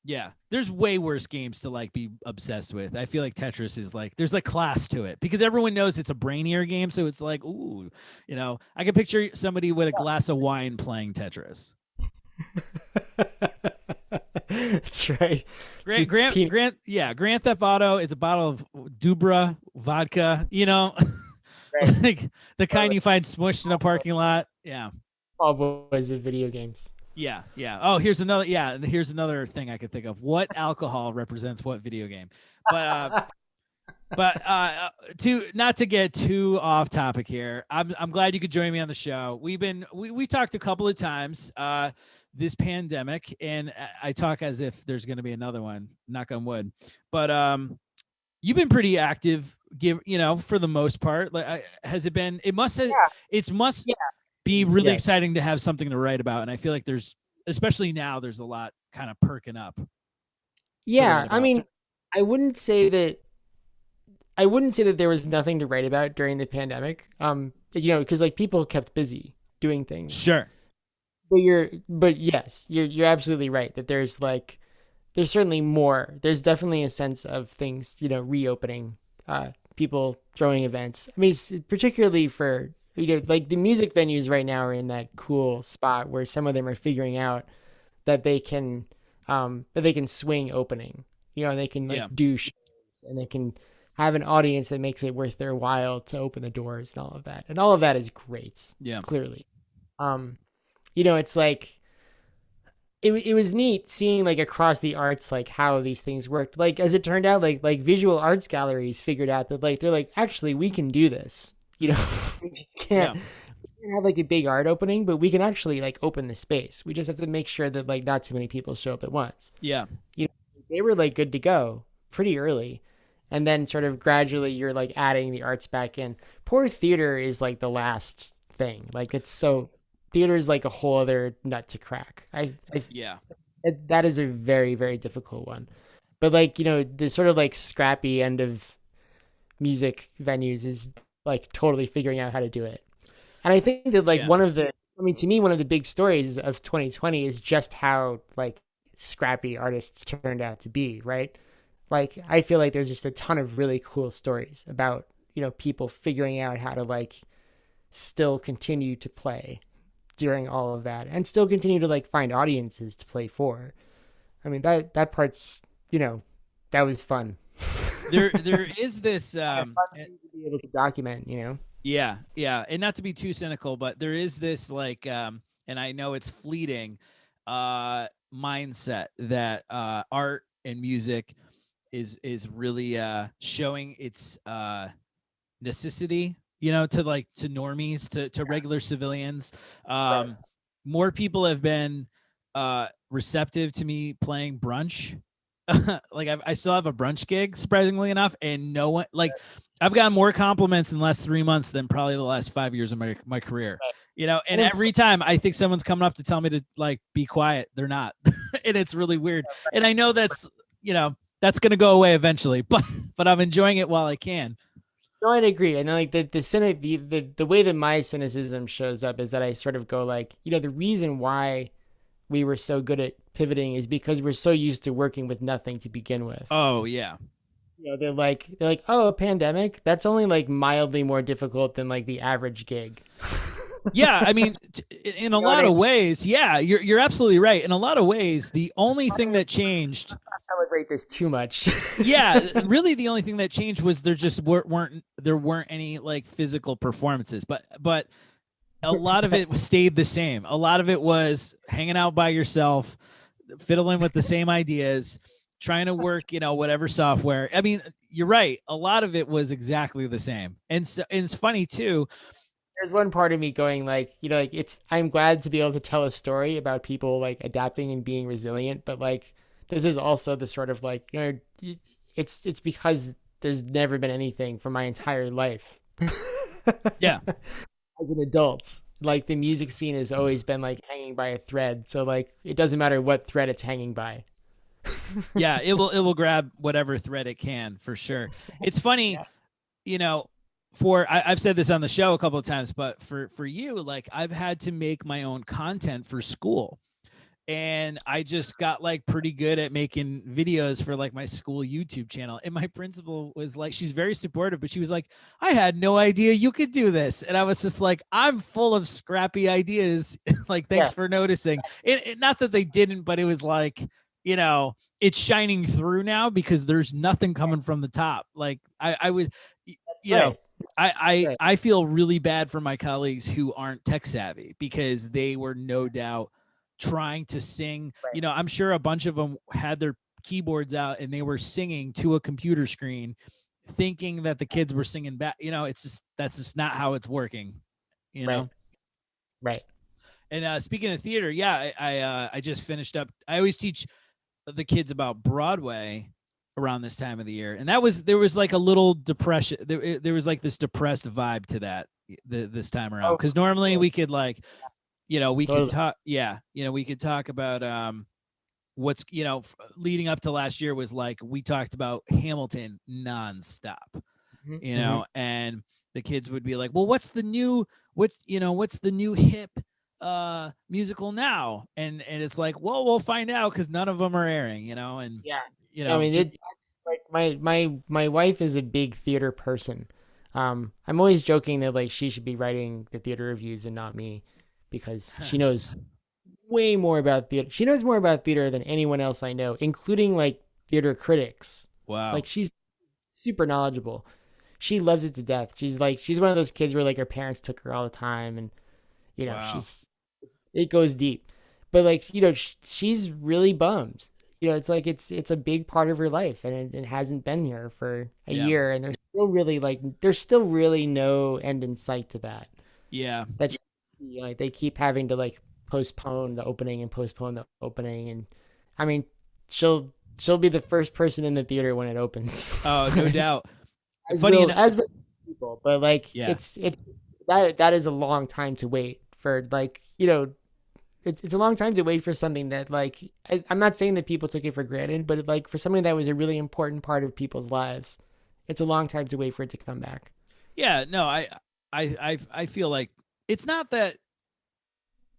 Yeah. there's way worse games to like be obsessed with. I feel like Tetris is like, there's like class to it because everyone knows it's a brainier game. So it's like, ooh, you know, I can picture somebody with a glass of wine playing Tetris. That's right. Grand Theft Auto is a bottle of Dubra vodka, you know, Right. like the kind you find smushed in a parking lot. Yeah. All boys of video games. Yeah. Oh, here's another thing I could think of. What alcohol represents what video game? But to not to get too off topic here, I'm glad you could join me on the show. We talked a couple of times this pandemic, and I talk as if there's going to be another one, knock on wood. But you've been pretty active, for the most part. Like, has it been? It must have. Yeah. It must be really exciting to have something to write about, and I feel like especially now, there's a lot kind of perking up. Yeah, I mean, I wouldn't say that there was nothing to write about during the pandemic. Because like people kept busy doing things. Sure. But yes, you're absolutely right that there's certainly more. There's definitely a sense of things, reopening, people throwing events. I mean, it's particularly for, like the music venues right now are in that cool spot where some of them are figuring out that they can swing opening, and they can do shows and they can have an audience that makes it worth their while to open the doors and all of that. And all of that is great. Yeah, clearly. It's like, it was neat seeing like across the arts, like how these things worked. Like, as it turned out, like visual arts galleries figured out that like, they're like, actually we can do this, we just can't have like a big art opening, but we can actually like open the space. We just have to make sure that like not too many people show up at once. Yeah. They were like good to go pretty early. And then sort of gradually you're like adding the arts back in. Poor theater is like the last thing. Like theater is like a whole other nut to crack. That is a very, very difficult one. But like, the sort of like scrappy end of music venues is like totally figuring out how to do it. And I think that like to me, one of the big stories of 2020 is just how like scrappy artists turned out to be, right? Like, I feel like there's just a ton of really cool stories about, people figuring out how to like still continue to play during all of that and still continue to like find audiences to play for. I mean, that part's, that was fun. There is this to be able to document, Yeah. And not to be too cynical, but there is this like and I know it's fleeting mindset that art and music is really showing its necessity, to normies, to regular civilians. More people have been receptive to me playing brunch. Like I still have a brunch gig, surprisingly enough, and no one I've gotten more compliments in the last 3 months than probably the last 5 years of my career. And every time I think someone's coming up to tell me to like be quiet, they're not. And it's really weird. And I know that's that's gonna go away eventually, but I'm enjoying it while I can. No, I'd agree. And like the way that my cynicism shows up is that I sort of go like, the reason why we were so good at pivoting is because we're so used to working with nothing to begin with. Oh yeah. They're like, oh, a pandemic? That's only like mildly more difficult than like the average gig. Yeah, I mean, in a lot of ways, yeah, you're absolutely right. In a lot of ways, the only thing that changed. I celebrate this too much. Yeah, really, the only thing that changed was there just weren't any like physical performances, but a lot of it stayed the same. A lot of it was hanging out by yourself, fiddling with the same ideas, trying to work, whatever software. I mean, you're right. A lot of it was exactly the same, and it's funny too. There's one part of me going like, I'm glad to be able to tell a story about people like adapting and being resilient, but like this is also the sort of like, it's because there's never been anything for my entire life. Yeah. As an adult, like the music scene has always been like hanging by a thread. So like, it doesn't matter what thread it's hanging by. Yeah. It will grab whatever thread it can, for sure. It's funny, I've said this on the show a couple of times, but for you, like I've had to make my own content for school. and I just got like pretty good at making videos for like my school YouTube channel. And my principal was like, she's very supportive, but she was like, I had no idea you could do this. And I was just like, I'm full of scrappy ideas. Like, thanks for noticing. Not that they didn't, but it was like, you know, it's shining through now because there's nothing coming from the top. Like I was, you know, I feel really bad for my colleagues who aren't tech savvy because they were no doubt trying to sing. You know, I'm sure a bunch of them had their keyboards out and they were singing to a computer screen thinking that the kids were singing back. You know, it's just, that's just not how it's working, you know? Right. And speaking of theater, yeah, I just finished up. I always teach the kids about Broadway around this time of the year, and there was like a little depression. There was like this depressed vibe to that this time around, because normally we could like, you know, we could talk, you know, we could talk about what's, you know, leading up to last year was like we talked about Hamilton nonstop, you know, and the kids would be like, well, what's the new hip musical now? And it's like, well, we'll find out because none of them are airing, you know. And you know, I mean, like my wife is a big theater person. I'm always joking that like she should be writing the theater reviews and not me, because she knows way more about theater. She knows more about theater than anyone else I know, including like theater critics. Wow. Like, she's super knowledgeable. She loves it to death. She's one of those kids where like her parents took her all the time, and you know, it goes deep. But like, you know, she's really bummed. You know, it's like it's a big part of her life, and it hasn't been here for a year, and there's still really no end in sight to that. Yeah. That, you know, like, they keep having to like postpone the opening, and I mean, she'll be the first person in the theater when it opens. Oh, no doubt. as people, but like, it's that is a long time to wait for, like, you know, it's a long time to wait for something that, like, I'm not saying that people took it for granted, but like for something that was a really important part of people's lives, it's a long time to wait for it to come back. Yeah, no, I feel like it's not that,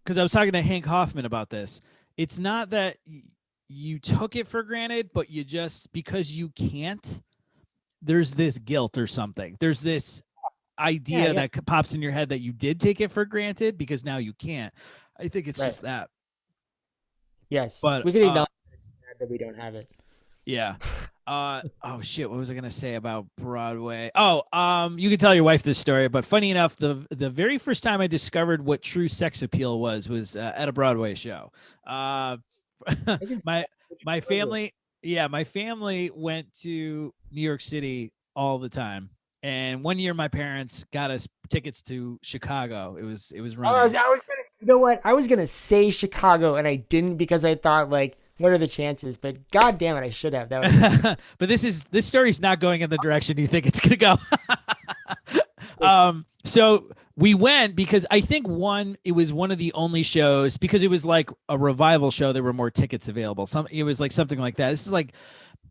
because I was talking to Hank Hoffman about this. It's not that you took it for granted, but you just, because you can't, there's this guilt or something. There's this idea that pops in your head that you did take it for granted because now you can't. I think it's just that. Yes, but we can acknowledge that we don't have it. Yeah. Oh shit, what was I gonna say about Broadway? Oh, you can tell your wife this story, but funny enough, the very first time I discovered what true sex appeal was at a Broadway show. My family went to New York City all the time. And one year my parents got us tickets to Chicago. It was running. I was gonna say Chicago, and I didn't, because I thought, like, what are the chances? But god damn it, I should have. That was But this story's not going in the direction you think it's gonna go. So we went because I think it was one of the only shows, because it was like a revival show. There were more tickets available. It was like something like that. This is like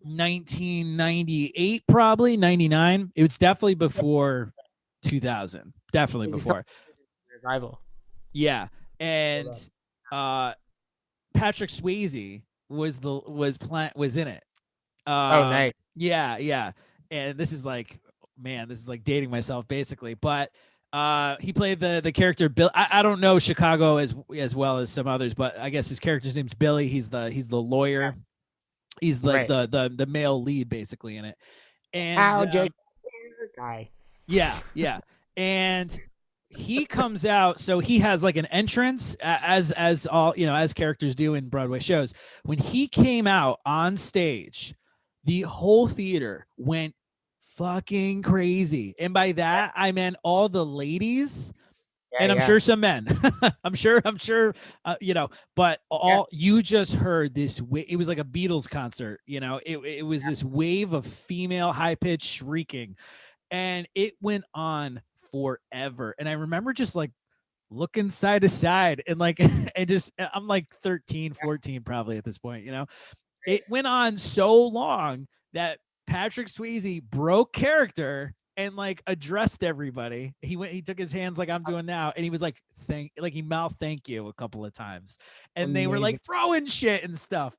1998, probably 99. It was definitely before 2000. Definitely before revival. Yeah, and Patrick Swayze was in it. Oh, nice. Yeah. And this is like dating myself basically, but he played the character Bill. I don't know Chicago as well as some others, but I guess his character's name's Billy. He's the lawyer. He's like the male lead basically in it. And guy. Yeah. And he comes out, so he has like an entrance as all, you know, as characters do in Broadway shows. When he came out on stage, the whole theater went fucking crazy. And by that I meant all the ladies, and I'm sure some men. I'm sure, you know, but you just heard this. It was like a Beatles concert, you know. It was this wave of female high-pitched shrieking, and it went on forever. And I remember just like looking side to side and like, I'm like 13, 14 probably at this point, you know. It went on so long that Patrick Swayze broke character and like addressed everybody. He took his hands like I'm doing now, and he was like he mouthed thank you a couple of times, and they were Amazing. like throwing shit and stuff.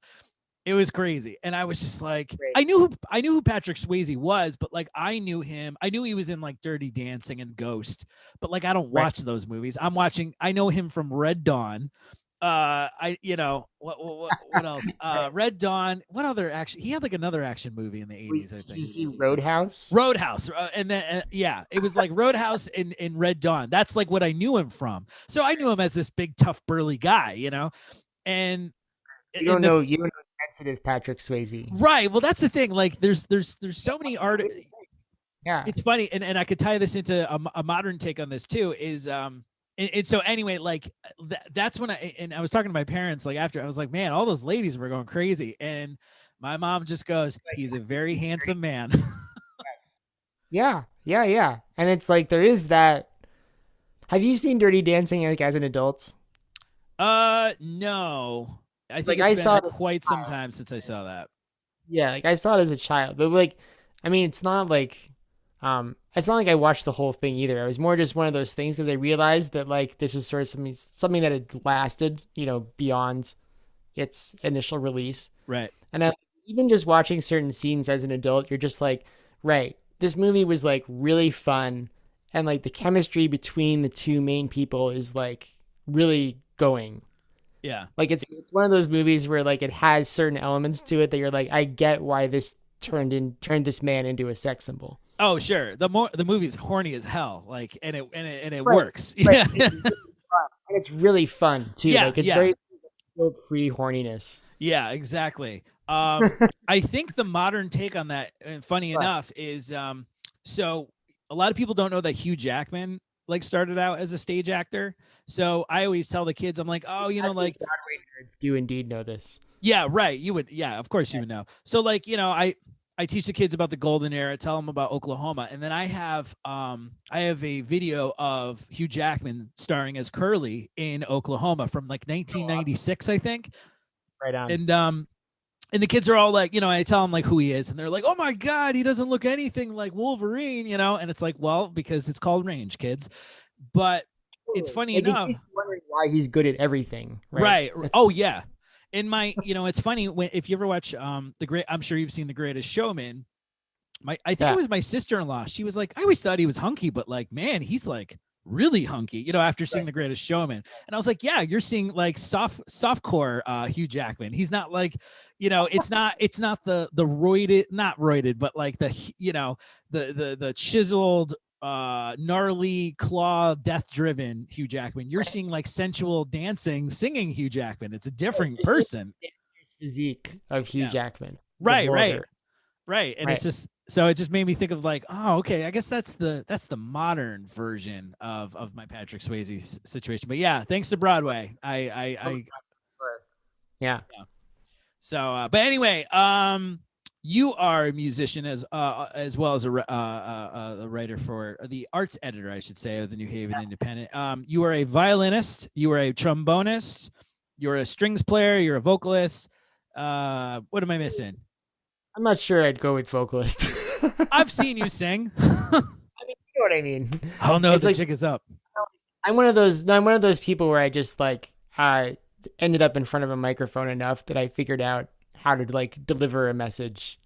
It was crazy, and I was just like, Great. I knew who Patrick Swayze was, but like I knew him. I knew he was in like Dirty Dancing and Ghost, but like I don't watch those movies. I know him from Red Dawn. What else? Red Dawn. What other action? He had like another action movie in the 80s, I Did think. you see Roadhouse? Roadhouse, and then it was like Roadhouse in Red Dawn. That's like what I knew him from. So I knew him as this big, tough, burly guy, and You don't know sensitive Patrick Swayze. Right. Well, that's the thing. Like, there's so many art. Yeah. It's funny, and I could tie this into a modern take on this too. Is and so anyway, like that's when I was talking to my parents. Like after, I was like, man, all those ladies were going crazy, and my mom just goes, "He's a very handsome man." Yeah. And it's like there is that. Have you seen Dirty Dancing like as an adult? No. I think Like, it's I saw been quite some time since I saw that. Yeah, like I saw it as a child, but like, I mean, it's not like I watched the whole thing either. It was more just one of those things because I realized that like this is sort of something that had lasted, beyond its initial release. Right. And even just watching certain scenes as an adult, you're just like, right, this movie was like really fun, and like the chemistry between the two main people is like really going. Yeah. Like it's one of those movies where like it has certain elements to it that you're like, I get why this turned this man into a sex symbol. Oh, sure. The movie's horny as hell. Like, and it Right. works. Right. Yeah. And it's really fun too. Yeah, Like it's yeah. very guilt-free horniness. Yeah, exactly. I think the modern take on that, and funny enough, is so a lot of people don't know that Hugh Jackman like started out as a stage actor. So I always tell the kids, I'm like, oh, like Broadway nerds do indeed know this. Yeah, right. You would, yeah, of course you would know. So like, I teach the kids about the golden era, tell them about Oklahoma, and then I have a video of Hugh Jackman starring as Curly in Oklahoma from like 1996, I think. Right on. And the kids are all like, I tell them like who he is, and they're like, oh my God, he doesn't look anything like Wolverine, and it's like, well, because it's called range, kids. But it's funny enough. Wondering why he's good at everything. Right. Oh yeah. In my, it's funny if you ever watch I'm sure you've seen The Greatest Showman. I think it was my sister-in-law. She was like, I always thought he was hunky, but like, man, he's like really hunky, after seeing The Greatest Showman. And I was like, yeah, you're seeing like softcore Hugh Jackman. He's not like, it's not the roided, not roided, but like the chiseled, gnarly claw, death driven Hugh Jackman. You're seeing like sensual dancing, singing Hugh Jackman. It's a different person. Physique of Hugh Jackman. Right. And it's just, so it just made me think of like, oh, okay, I guess that's the modern version of my Patrick Swayze situation. But yeah, thanks to Broadway, yeah. So, but anyway, you are a musician as well as a writer for the arts editor, I should say, of the New Haven Independent. You are a violinist, you are a trombonist, you're a strings player, you're a vocalist. What am I missing? I'm not sure I'd go with vocalist. I've seen you sing. I mean, you know what I mean. Oh no, it's the like, jig is up. I'm one of those people where I just like ended up in front of a microphone enough that I figured out how to like deliver a message.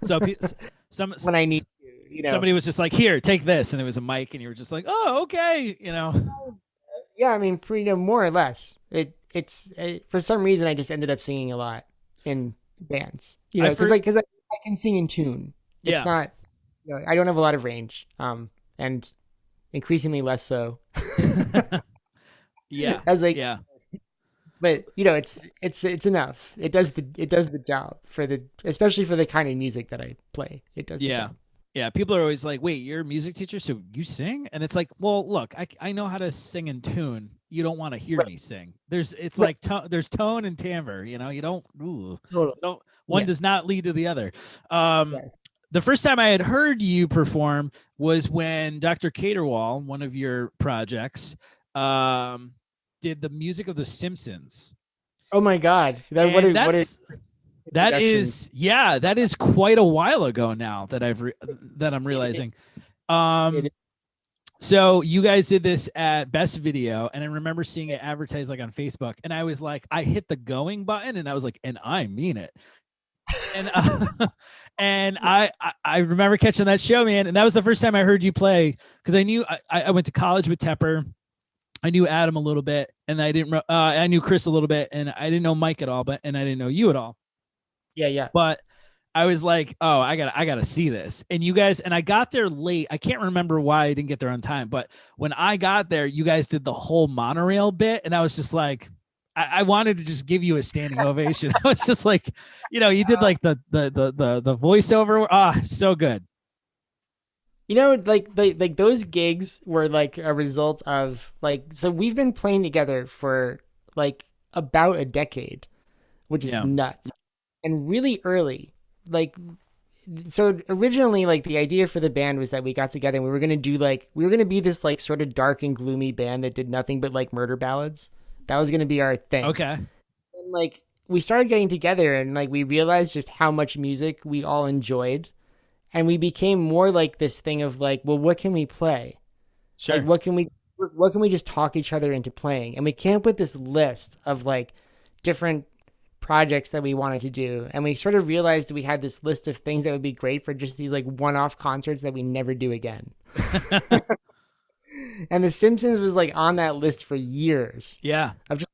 So when I need to, somebody was just like, here, take this, and it was a mic, and you were just like, oh, okay, Yeah, I mean, more or less. It's for some reason I just ended up singing a lot in bands, because I can sing in tune. It's not, I don't have a lot of range, and increasingly less so. Yeah, yeah. But it's enough. It does the job especially for the kind of music that I play. It does. Yeah. Yeah. People are always like, wait, you're a music teacher, so you sing? And it's like, well, look, I know how to sing in tune. You don't want to hear me sing. There's tone and timbre, you don't, one does not lead to the other. Yes. The first time I had heard you perform was when Dr. Caterwall, one of your projects, did the music of The Simpsons. Oh my God. That is quite a while ago now that I'm realizing. Um, so you guys did this at Best Video, and I remember seeing it advertised like on Facebook, and I was like, I hit the going button, and I was like, and I mean it. And and I remember catching that show, man, and that was the first time I heard you play because I knew I went to college with Tepper. I knew Adam a little bit, and I knew Chris a little bit, and I didn't know Mike at all, and I didn't know you at all. Yeah, yeah. But I was like, oh, I gotta see this. And you guys, and I got there late. I can't remember why I didn't get there on time, but when I got there, you guys did the whole monorail bit, and I was just like, I wanted to just give you a standing ovation. I was just like, you did like the voiceover. Ah, so good. Like those gigs were like a result of like, so we've been playing together for like about a decade, which is nuts. And really early, like, so originally, like, the idea for the band was that we got together and we were going to be this like sort of dark and gloomy band that did nothing but like murder ballads. That was going to be our thing. Okay. And like, we started getting together and like, we realized just how much music we all enjoyed. And we became more like this thing of like, well, what can we play? Sure. Like, what can we just talk each other into playing? And we came up with this list of like different projects that we wanted to do. And we sort of realized we had this list of things that would be great for just these like one-off concerts that we never do again. And The Simpsons was like on that list for years. Yeah. Of just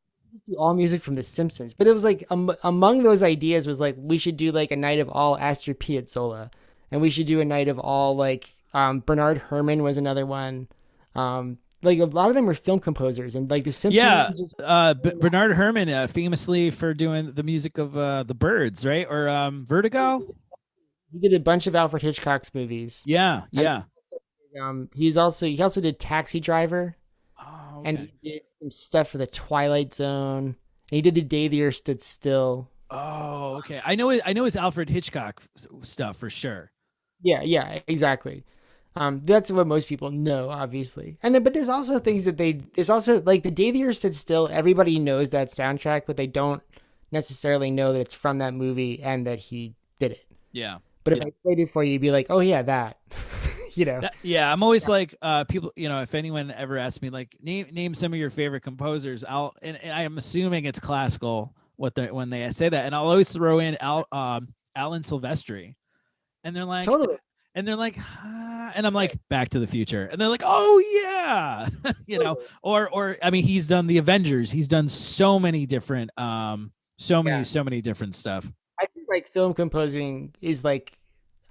all music from The Simpsons. But it was like among those ideas was like, we should do like a night of all Astor Piazzolla. And we should do a night of all like Bernard Herrmann was another one. Like a lot of them were film composers, and like The Simpsons. Yeah, Bernard Herrmann, famously for doing the music of The Birds, right? Or Vertigo. He did a bunch of Alfred Hitchcock's movies. Yeah, yeah. And, he also did Taxi Driver. Oh, okay. And he did some stuff for The Twilight Zone. And he did The Day the Earth Stood Still. Oh, okay. I know his Alfred Hitchcock stuff for sure. Yeah, exactly. That's what most people know, obviously. And then, but there's also things that there's also like The Day the Earth Stood Still. Everybody knows that soundtrack, but they don't necessarily know that it's from that movie and that he did it. Yeah. But if I played it for you, you'd be like, oh yeah, that. Yeah, I'm always like, people, if anyone ever asks me like, name some of your favorite composers, and I am assuming it's classical when they say that, and I'll always throw in Alan Silvestri. And they're like, totally. And they're like, and I'm like, Back to the Future. And they're like, oh yeah, or I mean, he's done the Avengers. He's done so many different, so many different stuff. I think like film composing is like,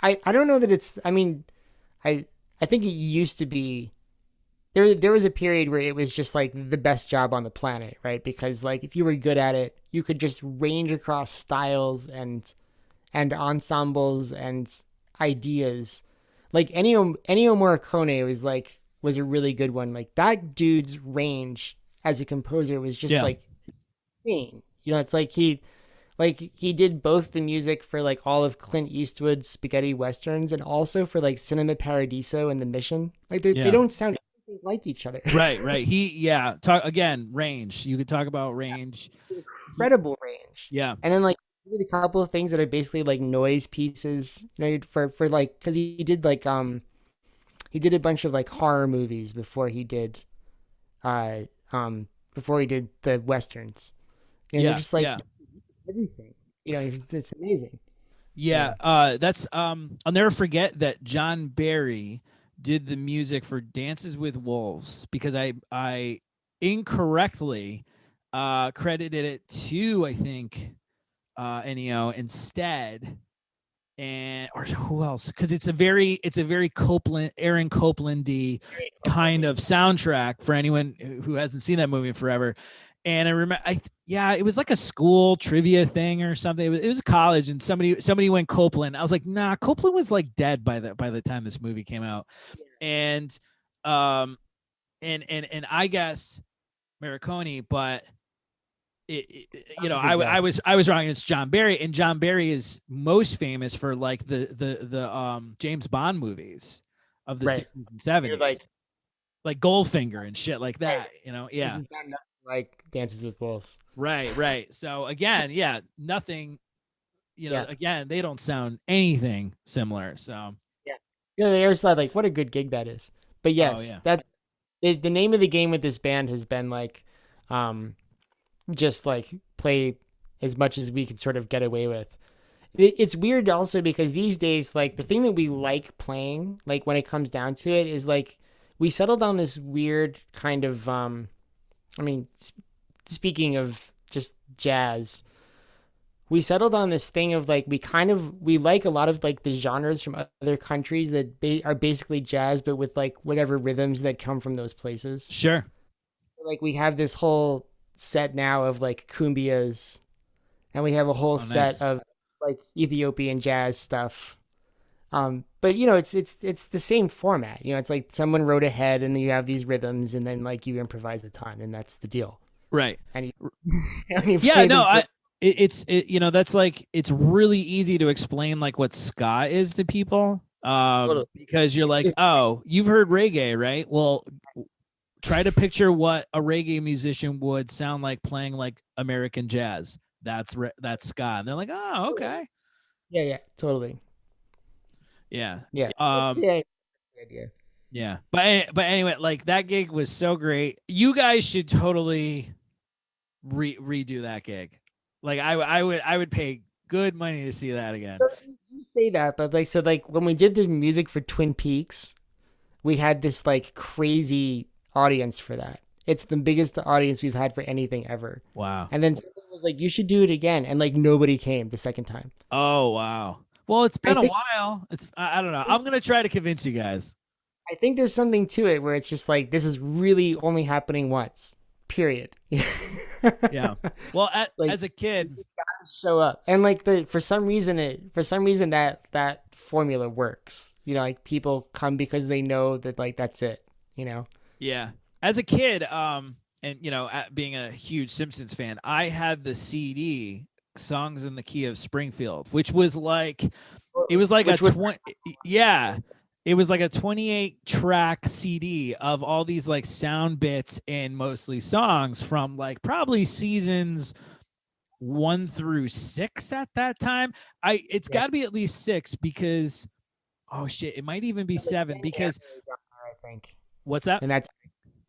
I don't know that it's, I mean, I think it used to be, there was a period where it was just like the best job on the planet, right? Because like, if you were good at it, you could just range across styles and ensembles and ideas. Like Ennio Morricone was a really good one. Like that dude's range as a composer was just like insane. It's like he did both the music for like all of Clint Eastwood's spaghetti westerns and also for like Cinema Paradiso and The Mission. Like they don't sound anything like each other. Right. Talk again, range. You could talk about range. Incredible range. Yeah. And then like he did a couple of things that are basically like noise pieces, for like, because he did like he did a bunch of like horror movies before he did the westerns. And they're just like everything. It's amazing. Yeah. That's I'll never forget that John Barry did the music for Dances with Wolves because I incorrectly credited it to, I think, Ennio instead, or who else? Because it's a very Aaron Copland-y kind of soundtrack for anyone who hasn't seen that movie in forever. And I remember, it was like a school trivia thing or something. It was college, and somebody went Copland. I was like, nah, Copland was like dead by the time this movie came out, and I guess Morricone, but. I was wrong. It's John Barry, and John Barry is most famous for like the James Bond movies of the 60s and 70s, like Goldfinger and shit like that. Yeah. It's not like Dances with Wolves. Right. So again, nothing. Again, they don't sound anything similar. So Yeah, they always thought like, what a good gig that is. But Oh yes, yeah. that the name of the game with this band has been like, um, just like play as much as we could sort of get away with. It's weird also because these days, like the thing that we like playing, like when it comes down to it, is like we settled on this weird kind of, I mean, speaking of just jazz, we settled on this thing of like we like a lot of like the genres from other countries that are basically jazz, but with like whatever rhythms that come from those places. Sure. Like we have this whole set now of like cumbias, and we have a whole Oh, set nice. of like Ethiopian jazz stuff. But you know, it's the same format. You know, it's like someone wrote ahead, and then you have these rhythms, and then like you improvise a ton, and that's the deal. Right. And you, and you Yeah, play no, them for you know, that's like it's really easy to explain like what ska is to people. totally. Because you're It's like, just "Oh, you've heard reggae, right?" Well, try to picture what a reggae musician would sound like playing like American jazz. That's ska. And they're like, "Oh, okay." yeah, totally. Yeah. Yeah, that's Um the idea. yeah. But anyway, like that gig was so great. You guys should totally redo that gig. Like I would pay good money to see that again. So you say that, but like so like when we did the music for Twin Peaks, we had this like crazy audience for that. It's the biggest audience we've had for anything ever. Wow. And then someone was like, "You should do it again," and like nobody came the second time. Oh wow. Well, it's I been a think while. I don't know. I'm gonna try to convince you guys. I think there's something to it where it's just like this is really only happening once. Period. Yeah. Well, Like as a kid, show up and like the for some reason that formula works. You know, like people come because they know that like that's it. You know. yeah. As a kid, and you know, being a huge Simpsons fan, I had the CD "Songs in the Key of Springfield," which was like, it was like Which a was 20, yeah, it was like a 28 track CD of all these like sound bits and mostly songs from like probably seasons 1 through 6 at that time. It's yeah. got to be at least 6 because oh shit, it might even be 7 Canyon Arrow because is on there, I think, what's that? and that's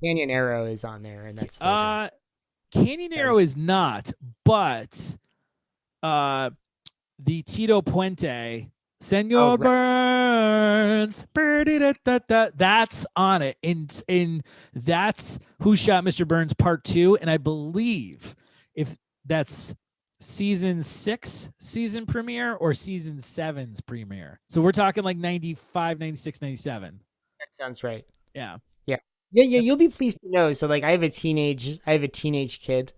Canyon Arrow is on there, and that's their genre. Canyon Arrow is not, but the Tito Puente, Oh, Senor right. Burns, that's on it. In that's Who Shot Mr. Burns Part 2, and I believe if that's season 6 season premiere or season 7's premiere. So we're talking like 95, 96, 97. That sounds right. Yeah. Yeah. Yeah. You'll be pleased to know. So, like, I have a teenage kid.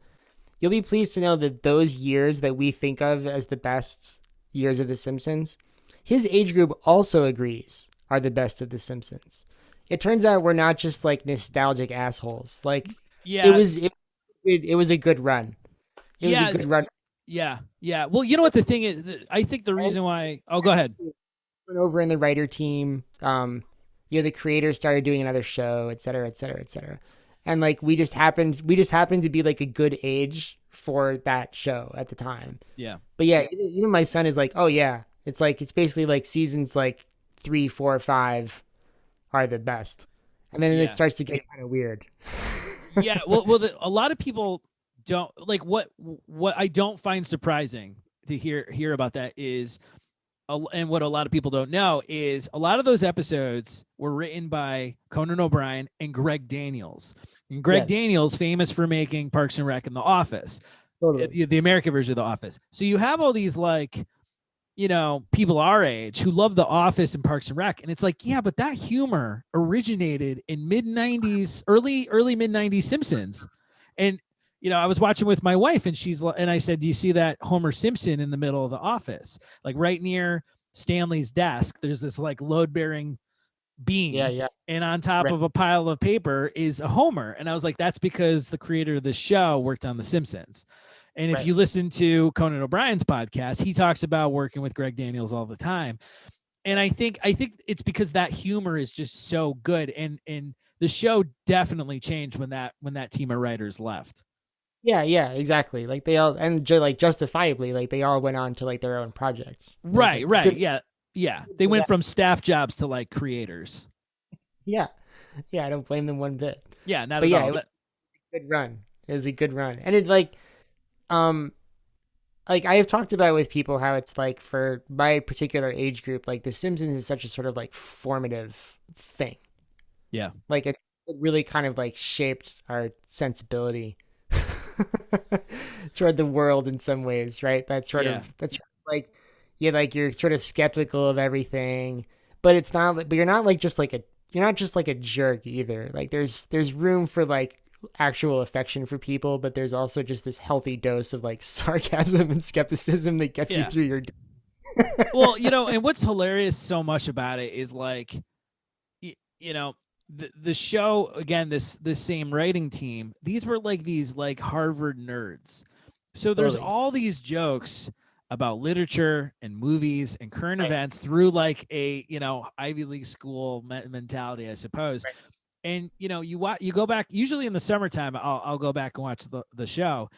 You'll be pleased to know that those years that we think of as the best years of The Simpsons, his age group also agrees are the best of The Simpsons. It turns out we're not just like nostalgic assholes. Like, Yeah. it was a good run. It was Yeah. a good run. Yeah. Well, you know what the thing is? I think the reason why. Oh, go ahead. Went over in the writer team. You know, the creator started doing another show, et cetera, et cetera, et cetera. And like we just happened to be like a good age for that show at the time. Yeah. But yeah, even my son is like, oh yeah, it's basically like seasons like 3, 4, 5 are the best, and then Yeah. it starts to get kind of weird. Yeah. Well, a lot of people don't like what I don't find surprising to hear about that is, and what a lot of people don't know is a lot of those episodes were written by Conan O'Brien and Greg Daniels. And Greg Yes. Daniels, famous for making Parks and Rec and The Office, Totally. the American version of The Office. So you have all these like, you know, people our age who love The Office and Parks and Rec. And it's like, yeah, but that humor originated in mid 90s, early mid 90s Simpsons. And, you know, I was watching with my wife and and I said, do you see that Homer Simpson in the middle of The Office? Like right near Stanley's desk, there's this like load bearing beam. Yeah. And on top Right. of a pile of paper is a Homer. And I was like, that's because the creator of the show worked on The Simpsons. And if Right. you listen to Conan O'Brien's podcast, he talks about working with Greg Daniels all the time. And I think it's because that humor is just so good. And the show definitely changed when that team of writers left. Yeah, exactly. Like they all, and like justifiably, like they all went on to like their own projects. And it's, Right. like, good, Yeah. Yeah, they went from staff jobs to like creators. Yeah. Yeah, I don't blame them one bit. Yeah, not But at yeah, all. it was a good run. It was a good run. And it um like I have talked about with people how it's like for my particular age group, like The Simpsons is such a sort of like formative thing. Yeah. Like it really kind of like shaped our sensibility toward the world in some ways, right? Yeah. That's like like you're sort of skeptical of everything, but it's not but you're not like just like a you're not just like a jerk either. Like there's room for like actual affection for people, but there's also just this healthy dose of like sarcasm and skepticism that gets you Yeah. through your Well, and what's hilarious so much about it is like, you know, the show again, this same writing team, these were like these like Harvard nerds. So there's totally. all these jokes about literature and movies and current Right. events through like a, Ivy League school mentality, I suppose. Right. And you go back usually in the summertime. I'll go back and watch the show,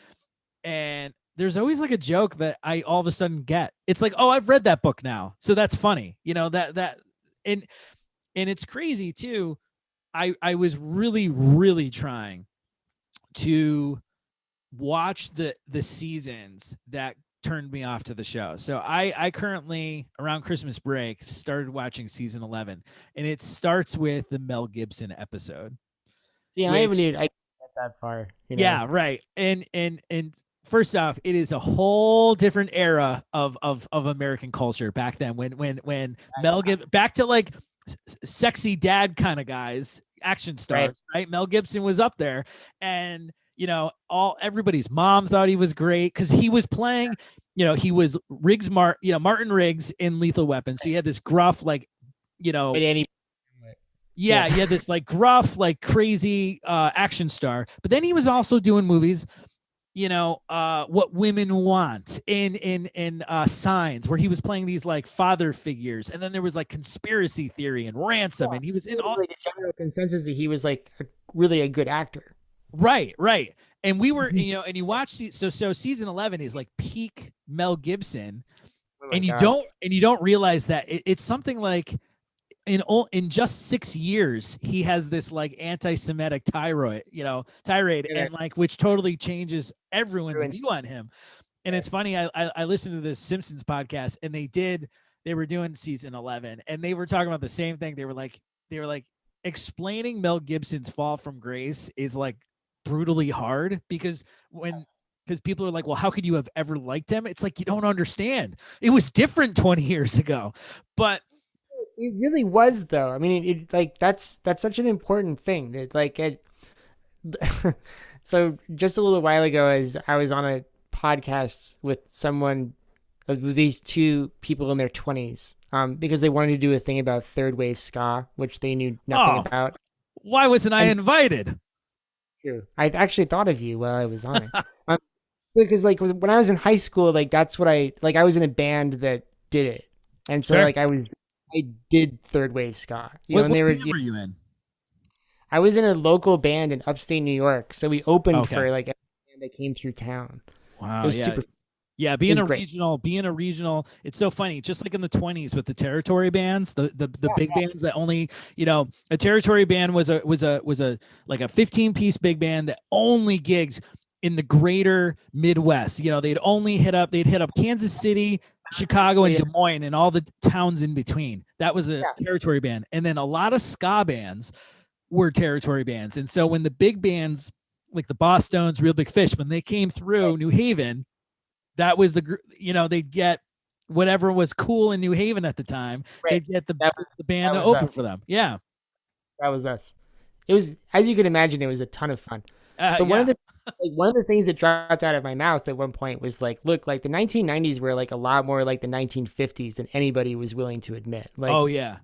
and there's always like a joke that I all of a sudden get. It's like, oh, I've read that book now, so that's funny. And it's crazy too. I was really really trying to watch the seasons that turned me off to the show. So I currently around Christmas break started watching season 11, and it starts with the Mel Gibson episode. Yeah, I haven't even I didn't get that far. Yeah, right. And first off, it is a whole different era of American culture back then when Mel Gibson, back to like sexy dad kind of guys, action stars, right? Mel Gibson was up there, and everybody's mom thought he was great because he was playing, he was Martin Riggs in Lethal Weapon. So he had this gruff, like, yeah, he had this like gruff, like crazy action star. But then he was also doing movies, What Women Want in Signs, where he was playing these like father figures. And then there was like Conspiracy Theory and Ransom, and he was in all like a general consensus that he was like really a good actor. Right. And we were, and you watch so season 11 is like peak Mel Gibson, and you don't realize that it's something like in just 6 years he has this like anti-Semitic tirade, and like which totally changes everyone's view on him. And it's funny, I listened to this Simpsons podcast, and they were doing season 11, and they were talking about the same thing. They were like explaining Mel Gibson's fall from grace is like brutally hard because people are like, well, how could you have ever liked him? It's like, you don't understand. It was different 20 years ago. But it really was, though. I mean, it like that's such an important thing that like it. So just a little while ago, as I was on a podcast with someone, with these two people in their 20s, because they wanted to do a thing about third wave ska, which they knew nothing about. Why wasn't I invited? True. I actually thought of you while I was on it. Because like when I was in high school, like that's what I was in a band that did it, and so like I did third wave ska. What band were you in? I was in a local band in upstate New York, so we opened for like a band that came through town. Wow, it was super. Yeah, being a regional, it's so funny. Just like in the 20s with the territory bands, the big bands that only, a territory band was a like a 15-piece big band that only gigs in the greater Midwest. They'd hit up Kansas City, Chicago, and Des Moines, and all the towns in between. That was a territory band. And then a lot of ska bands were territory bands. And so when the big bands like the Bosstones, Real Big Fish, when they came through New Haven, that was they'd get whatever was cool in New Haven at the time. They'd get the band that opened for them. Yeah. That was us. It was, as you can imagine, it was a ton of fun. But one of the things that dropped out of my mouth at one point was like, look, like the 1990s were like a lot more like the 1950s than anybody was willing to admit. Like, oh yeah.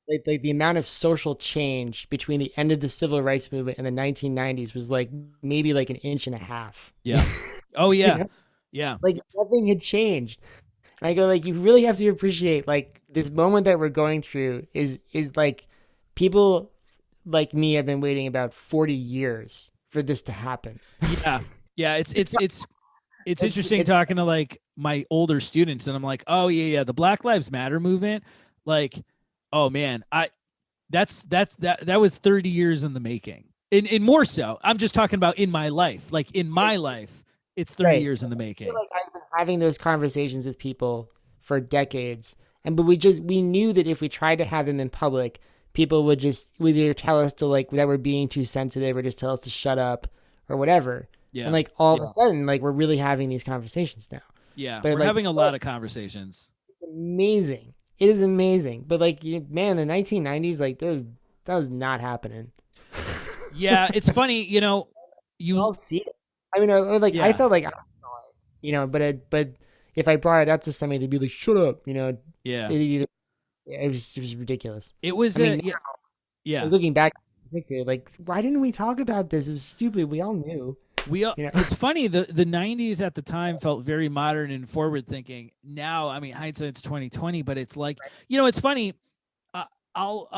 Like the amount of social change between the end of the civil rights movement and the 1990s was like maybe like an inch and a half. Yeah. Oh yeah. Yeah. Like nothing had changed. And I go like, you really have to appreciate like this moment that we're going through is like people like me have been waiting about 40 years for this to happen. Yeah. It's interesting talking to like my older students, and I'm like, oh yeah, the Black Lives Matter movement, like, oh man, that was 30 years in the making. In more so, I'm just talking about in my life. Like in my life, it's 30 Right. years in the I feel making. like I've been having those conversations with people for decades, but we knew that if we tried to have them in public, people would either tell us to like that we're being too sensitive, or just tell us to shut up, or whatever. And Yeah. like all of a sudden, like we're really having these conversations now. Yeah. But We're like having a lot of conversations. it's amazing. It is amazing. But like man, the 1990s, like that was not happening. Yeah. It's funny, I'll you, see it. I mean, like I yeah. felt like I saw it, but if I brought it up to somebody, they'd be like, "Shut up," Yeah. it was ridiculous. It was, I mean, yeah. Yeah. looking back, like, why didn't we talk about this? It was stupid. We all knew, It's funny, the 90s at the time felt very modern and forward thinking. Now, I mean, hindsight's 2020, but it's like, it's funny. I'll,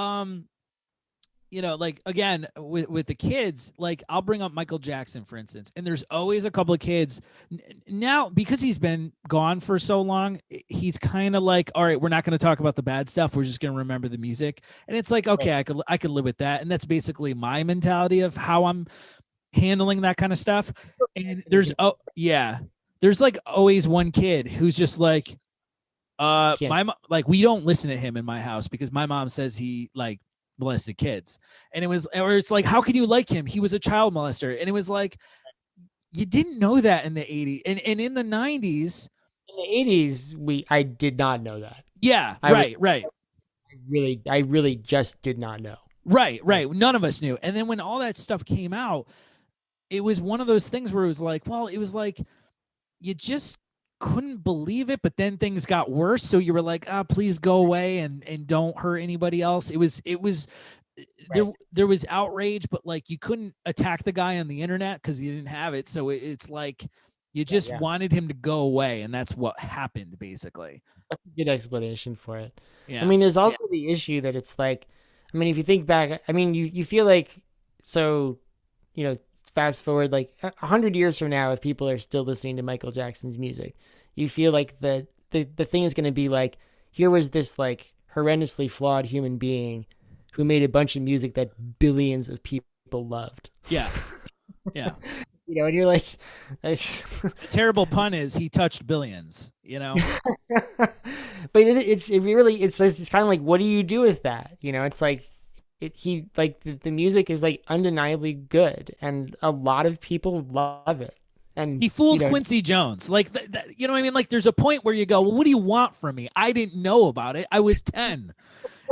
like again with the kids, like I'll bring up Michael Jackson, for instance, and there's always a couple of kids now, because he's been gone for so long. He's kind of like, all right, we're not going to talk about the bad stuff. We're just going to remember the music. And it's like, okay, I could live with that. And that's basically my mentality of how I'm handling that kind of stuff. And there's like always one kid who's just like, like we don't listen to him in my house because my mom says he like molested kids. And it's like, how can you like him? He was a child molester. And it was like, you didn't know that in the 80s and in the 90s. In the 80s, I did not know that. Yeah, right. I really just did not know. Right. None of us knew. And then when all that stuff came out, it was one of those things where it was like, you just couldn't believe it, but then things got worse. So you were like, please go away and don't hurt anybody else. It was there was outrage, but like you couldn't attack the guy on the internet because you didn't have it. So it's like you just wanted him to go away, and that's what happened basically. That's a good explanation for it. Yeah. I mean, there's also the issue that it's like, I mean, if you think back, I mean, you feel like, so, fast forward like 100 years from now, if people are still listening to Michael Jackson's music, you feel like the thing is going to be like, here was this like horrendously flawed human being who made a bunch of music that billions of people loved. Yeah. And you're like, the terrible pun is he touched billions, but it's kind of like, what do you do with that? It's like, the music is like undeniably good, and a lot of people love it. And he fooled Quincy Jones. Like, you know what I mean? Like, there's a point where you go, well, what do you want from me? I didn't know about it. I was 10.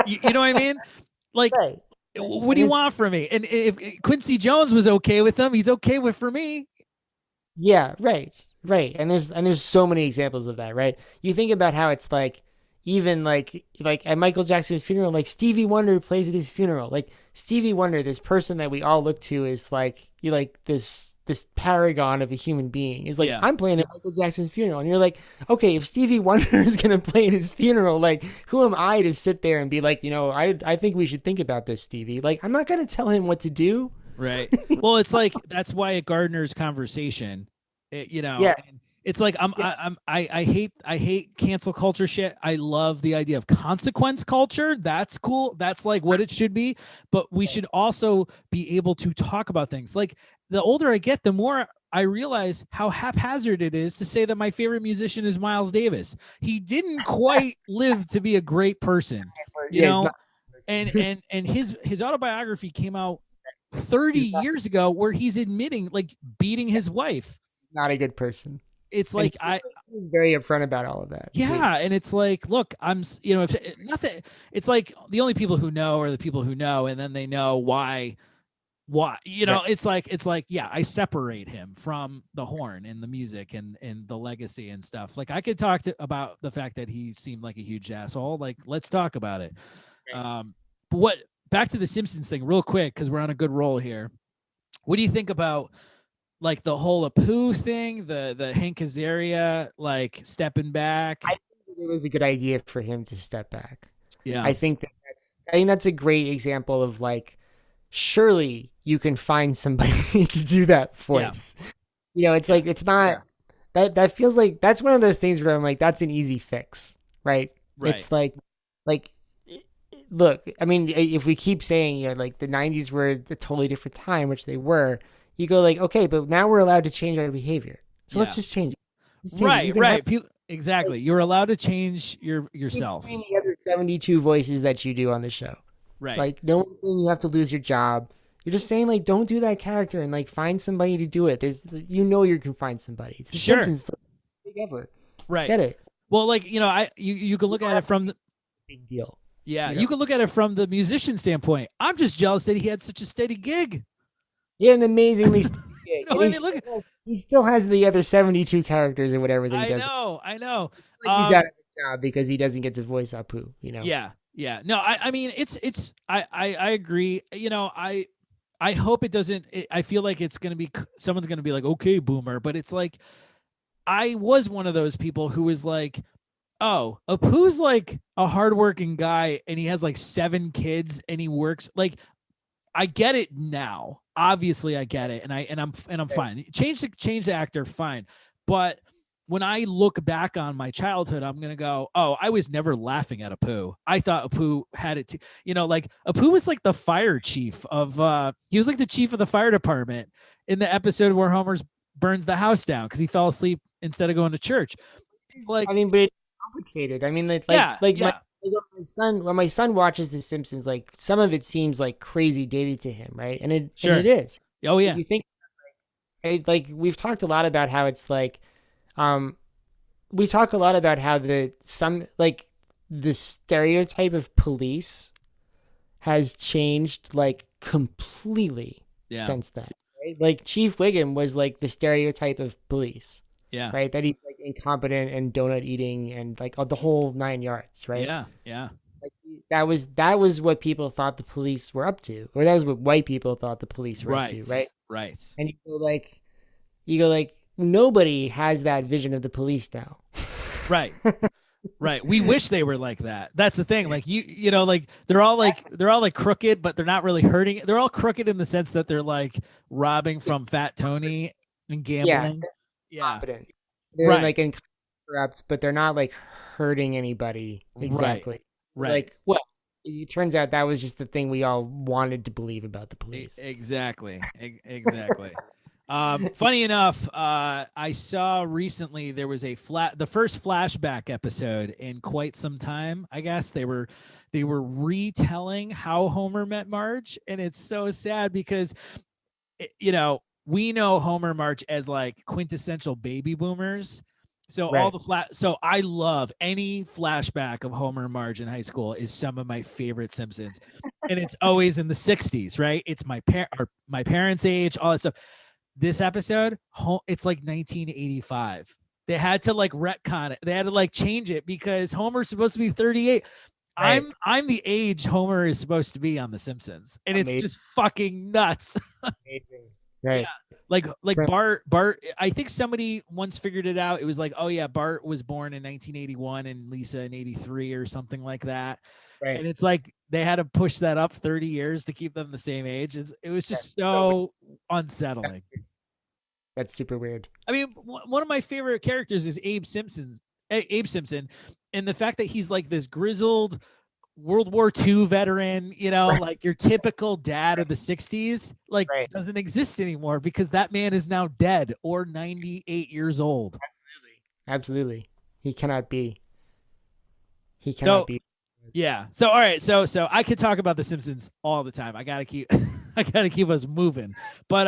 You know what I mean? Like, right. What do you want from me? And if Quincy Jones was okay with them, he's okay with for me. Yeah, right. And there's so many examples of that, right? You think about how it's like, even like at Michael Jackson's funeral, like Stevie Wonder plays at his funeral. Like Stevie Wonder, this person that we all look to is like, this paragon of a human being, is like, I'm playing at Michael Jackson's funeral. And you're like, okay, if Stevie Wonder is going to play at his funeral, like, who am I to sit there and be like, I think we should think about this, Stevie. Like, I'm not going to tell him what to do. Right. Well, it's like, that's why at Gardner's conversation, it's like, I hate cancel culture shit. I love the idea of consequence culture. That's cool. That's like what it should be. But we should also be able to talk about things. Like, the older I get, the more I realize how haphazard it is to say that my favorite musician is Miles Davis. He didn't quite live to be a great person, and his autobiography came out 30 years ago where he's admitting like beating his wife. Not a good person. It's like he was very upfront about all of that. Yeah, and it's like, look, if nothing, it's like the only people who know are the people who know, and then they know why, it's like, yeah, I separate him from the horn and the music and the legacy and stuff. Like, I could talk about the fact that he seemed like a huge asshole. Like, let's talk about it. Right. But back to the Simpsons thing real quick, because we're on a good roll here. What do you think about like the whole Apu thing, the Hank Azaria, like stepping back? I think it was a good idea for him to step back. Yeah. I think that's a great example of like, surely you can find somebody to do that voice. Yeah. It's like, it's not, that feels like that's one of those things where I'm like, that's an easy fix, right? Right. It's like, look, I mean, if we keep saying, like the 90s were a totally different time, which they were, you go like, okay, but now we're allowed to change our behavior. So let's Yeah. just change it. Let's change it. You Right, can have right. Exactly. You're allowed to change keep yourself. doing the other 72 voices that you do on the show. Right. Like, no one's saying you have to lose your job. You're just saying, like, don't do that character and, like, find somebody to do it. You can find somebody. It's the Sure. Simpsons, big ever. Right. Get it? Well, like, you can look at it from the Big deal. yeah, You you know? can look at it from the musician standpoint. I'm just jealous that he had such a steady gig. Yeah, an amazingly steady gig. No, And I mean, look. he still has the other 72 characters or whatever that he does. I know. Like he's out of a job because he doesn't get to voice Apu, Yeah, yeah. No, I mean, I agree. I hope it doesn't. I feel like it's gonna be someone's gonna be like, okay, boomer, but it's like I was one of those people who was like, oh, Apu's like a hardworking guy and he has like 7 kids and he works like. I get it now. Obviously, I get it, and I'm fine. Change the actor, fine. But when I look back on my childhood, I'm gonna go, oh, I was never laughing at Apu. I thought Apu had it, like Apu was like the fire chief of. He was like the chief of the fire department in the episode where Homer burns the house down because he fell asleep instead of going to church. It's like, I mean, but it's complicated. I mean, yeah. When my son watches The Simpsons, like some of it seems like crazy dated to him, right? And it is. Oh yeah. You think like we've talked a lot about how it's like, we talk a lot about how the stereotype of police has changed like completely since then. Right? Like Chief Wiggum was like the stereotype of police. Yeah. Right. That he's like incompetent and donut eating and like the whole 9 yards. Right. Yeah. Yeah. Like, that was what people thought the police were up to, or that was what white people thought the police were up to. Right. Right. And you go like nobody has that vision of the police now. Right. Right. We wish they were like that. That's the thing. Like like they're all like crooked, but they're not really hurting. They're all crooked in the sense that they're like robbing from Fat Tony and gambling. Competent. They're like corrupt, but they're not like hurting anybody exactly. Right. Like, well, it turns out that was just the thing we all wanted to believe about the police. Exactly. Funny enough, I saw recently there was the first flashback episode in quite some time. I guess they were retelling how Homer met Marge, and it's so sad because we know Homer Marge as like quintessential baby boomers. So so I love any flashback of Homer and Marge in high school is some of my favorite Simpsons. And it's always in the 60s, right? It's my parents' age, all that stuff. This episode, it's like 1985. They had to like retcon it. They had to like change it because Homer's supposed to be 38. Right. I'm the age Homer is supposed to be on The Simpsons. And it's just fucking nuts. Amazing. Right. Yeah. Like Bart, I think somebody once figured it out. It was like, oh yeah, Bart was born in 1981 and Lisa in 83 or something like that. Right. And it's like they had to push that up 30 years to keep them the same age. It was just so unsettling. That's super weird. I mean, one of my favorite characters is Abe Simpson, and the fact that he's like this grizzled World War II veteran, like your typical dad of the 60s, like doesn't exist anymore because that man is now dead or 98 years old. Absolutely. He cannot be. Yeah. So, all right. So I could talk about The Simpsons all the time. I gotta keep us moving. But,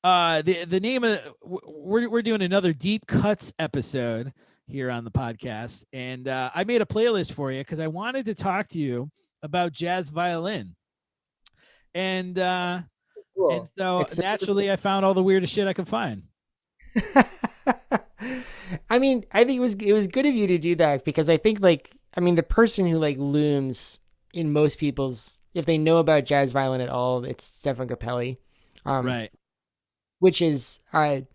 the name of we're doing another Deep Cuts episode here on the podcast, and I made a playlist for you because I wanted to talk to you about jazz violin, and cool. And so naturally I found all the weirdest shit I could find. I mean, I think it was good of you to do that because I think the person who like looms in most people's, if they know about jazz violin at all, it's Stefan Grappelli, right? Which is so.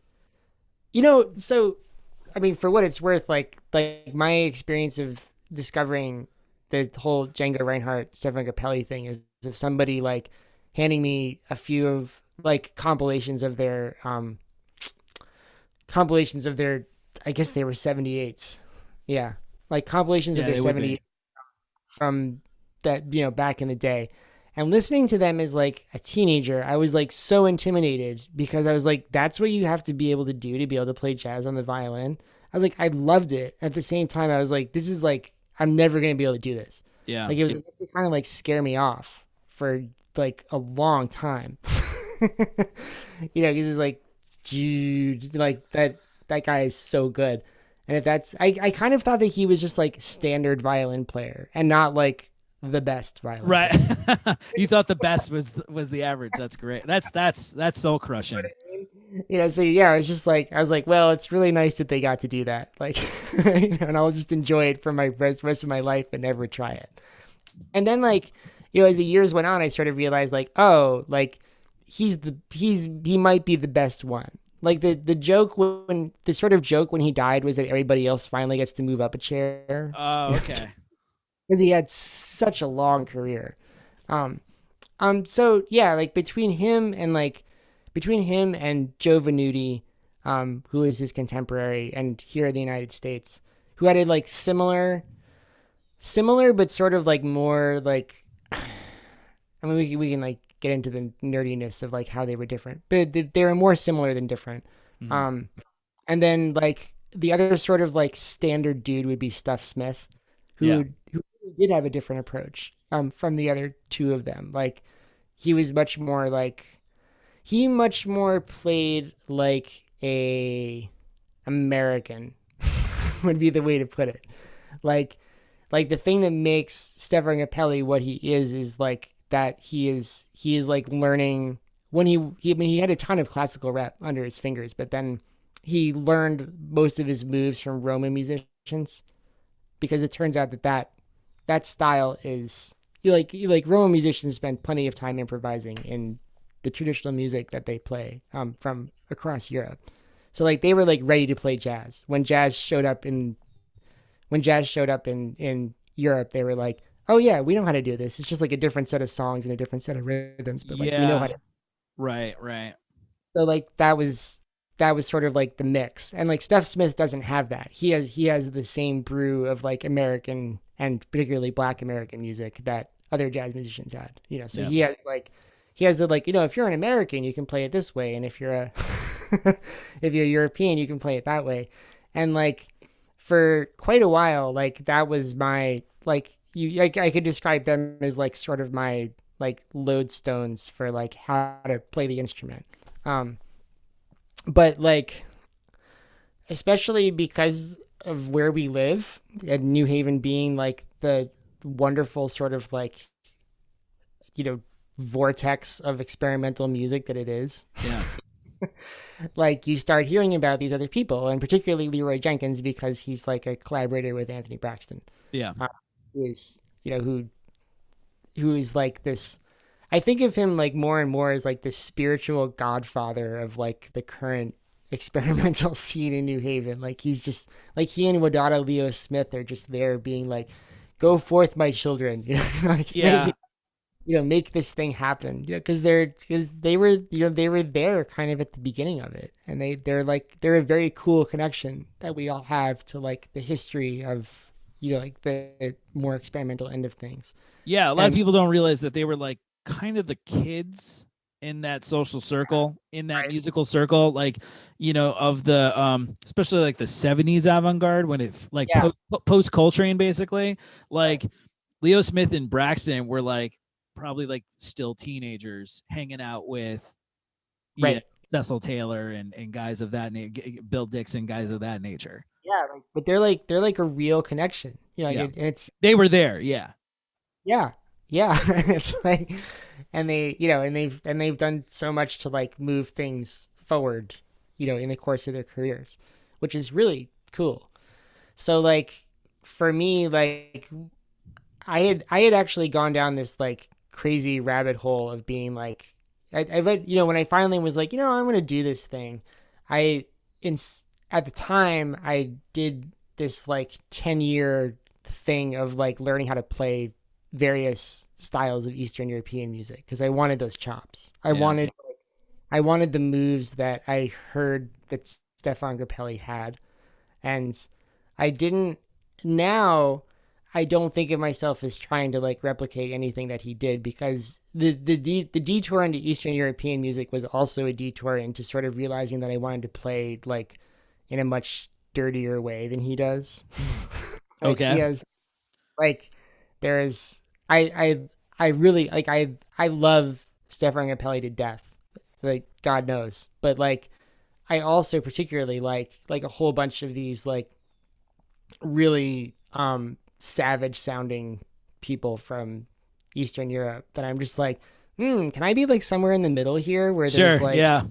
I mean, for what it's worth, like my experience of discovering the whole Django Reinhardt, Stefan Grappelli thing is of somebody like handing me a few of like compilations of their compilations of their, I guess they were 78s. Yeah. Like compilations of Yeah, their they would be. 78 from that, back in the day. And listening to them as like a teenager, I was like so intimidated because I was like, that's what you have to be able to do to be able to play jazz on the violin. I was like, I loved it. At the same time, I was like, this is like, I'm never going to be able to do this. Yeah. Like it was enough to kind of like scare me off for like a long time. Because it's like, dude, like that guy is so good. And if that's, I kind of thought that he was just like standard violin player and not like the best violin Right. player. You thought the best was the average. That's great. That's soul crushing. So yeah, I was like, well, it's really nice that they got to do that. Like, and I'll just enjoy it for my rest of my life and never try it. And then like, as the years went on, I sort of realized like, oh, like he might be the best one. Like the sort of joke when he died was that everybody else finally gets to move up a chair. Oh, okay. Because he had such a long career. Um, so yeah, like between him and Joe Venuti, who is his contemporary and here in the United States, who had a like similar, but sort of like more like, I mean, we can like get into the nerdiness of like how they were different, but they were more similar than different. Mhm. Um, and then like the other sort of like standard dude would be Stuff Smith, Yeah. who did have a different approach from the other two of them. Like he was much more played like a American would be the way to put it. Like the thing that makes Stefan Grappelli what he is like that he is like learning when he had a ton of classical rep under his fingers, but then he learned most of his moves from Roman musicians because it turns out that style is you like Roman musicians spend plenty of time improvising in the traditional music that they play from across Europe. So like they were like ready to play jazz when jazz showed up in Europe. They were like, oh yeah, we know how to do this. It's just like a different set of songs and a different set of rhythms, but like we know how Yeah. to. Right. Right. So like that was sort of like the mix. And like Steph Smith doesn't have that. He has the same brew of like American and particularly Black American music that other jazz musicians had. So Yeah. he has the like, if you're an American, you can play it this way, and if you're a if you're European, you can play it that way. And like for quite a while, like that was my like I could describe them as like sort of my like lodestones for like how to play the instrument. Um, but like especially because of where we live, and New Haven being like the wonderful sort of like you know vortex of experimental music that it is. Yeah. Like you start hearing about these other people, and particularly Leroy Jenkins because he's like a collaborator with Anthony Braxton, Yeah. uh, who is who is like this. I think of him like more and more as like the spiritual godfather of like the current experimental scene in New Haven. Like he's just like he and Wadada Leo Smith are just there being like, "Go forth, my children," like Yeah. make this thing happen, because they were there kind of at the beginning of it, and they're a very cool connection that we all have to like the history of like the more experimental end of things. Yeah. A lot of And people don't realize that they were like kind of the kids in that social circle, in that right, musical circle, like, of the especially like the 70s avant-garde when it like yeah, post Coltrane basically, like Leo Smith and Braxton were like probably like still teenagers hanging out with right, Cecil Taylor and guys of that Bill Dixon, guys of that nature. yeah, but they're like a real connection, like Yeah. and it's They were there. Yeah. yeah, yeah. It's like, and they've done so much to like move things forward, in the course of their careers, which is really cool. So like for me, like I had actually gone down this like crazy rabbit hole of being like I read, when I finally was like, I'm gonna do this thing. I in At the time I did this like 10-year thing of like learning how to play various styles of Eastern European music because I wanted those chops. I Yeah. wanted the moves that I heard that Stefan Grappelli had. And I didn't, now I don't think of myself as trying to like replicate anything that he did, because the detour into Eastern European music was also a detour into sort of realizing that I wanted to play like in a much dirtier way than he does. Like he Okay. has like there's I really like I love Stefan Grappelli to death. Like God knows. But like I also particularly like a whole bunch of these like really savage sounding people from Eastern Europe that I'm just like, can I be like somewhere in the middle here where Sure. Yeah.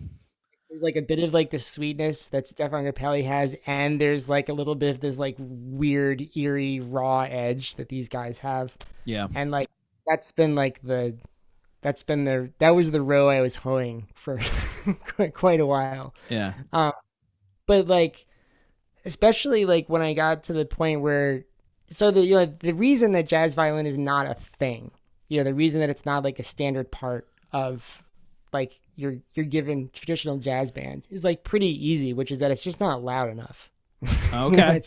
there's like a bit of like the sweetness that Stefan Grappelli has, and there's like a little bit of this like weird, eerie, raw edge that these guys have. Yeah. And like that's been like that was the row I was hoeing for quite a while. Yeah. Um, but like especially like when I got to the point where, so the reason that jazz violin is not a thing, the reason that it's not like a standard part of like you're given traditional jazz band is like pretty easy, which is that it's just not loud enough. Okay.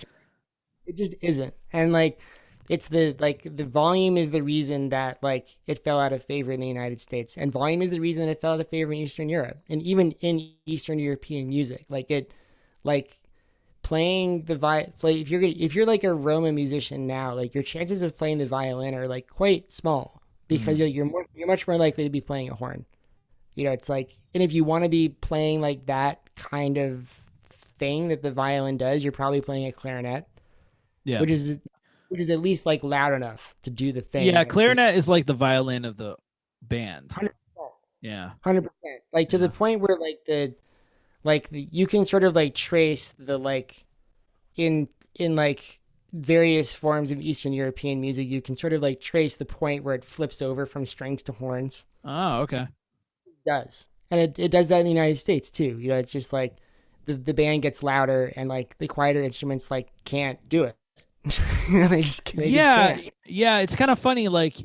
It just isn't. And like it's the volume is the reason that like it fell out of favor in the United States, and volume is the reason that it fell out of favor in Eastern Europe, and even in Eastern European music. Like it like playing the if you're like a Roma musician now, like your chances of playing the violin are like quite small, because you're much more likely to be playing a horn. It's like, and if you want to be playing like that kind of thing that the violin does, you're probably playing a clarinet, Yeah. which is at least like loud enough to do the thing. Yeah. Clarinet is like the violin of the band. 100%. Yeah. 100%. Like to the point where you can sort of like trace the like in like various forms of Eastern European music, you can sort of like trace the point where it flips over from strings to horns. Oh, okay. It does. And it does that in the United States too. It's just like the band gets louder, and like the quieter instruments like can't do it. They just can't. Yeah. It's kind of funny, like,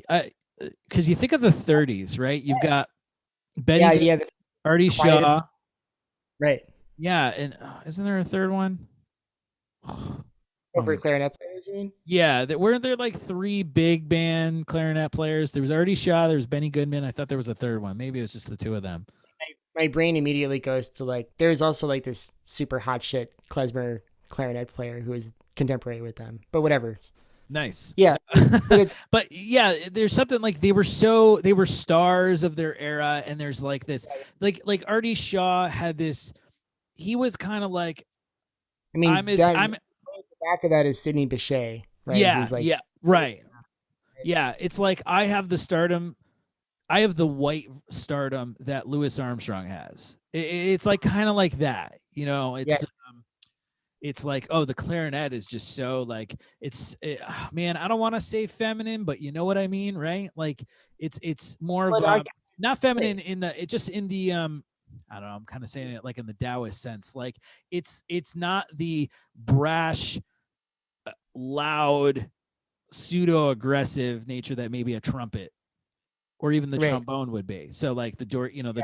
because you think of the 30s, right? You've got Yeah, Artie Shaw. Right. Yeah, and isn't there a third one? For clarinet players, you mean? Yeah, weren't there like 3 big band clarinet players? There was Artie Shaw, there was Benny Goodman. I thought there was a third one. Maybe it was just the 2 of them. My brain immediately goes to like, there's also like this super hot shit klezmer clarinet player who is contemporary with them, but whatever. Nice. Yeah. But yeah, there's something like they were stars of their era, and there's like this, like Artie Shaw had this, he was kind of like, I mean, the back of that is Sidney Bechet, right? Yeah, right. Yeah, it's like I have the white stardom that Louis Armstrong has. It's like kind of like that, it's like, oh, the clarinet is just so like man, I don't want to say feminine, but you know what I mean, right? Like it's more of not feminine in the, it just in the I don't know, I'm kind of saying it like in the Taoist sense. Like it's not the brash, loud, pseudo aggressive nature that maybe a trumpet or even the trombone would be. So like the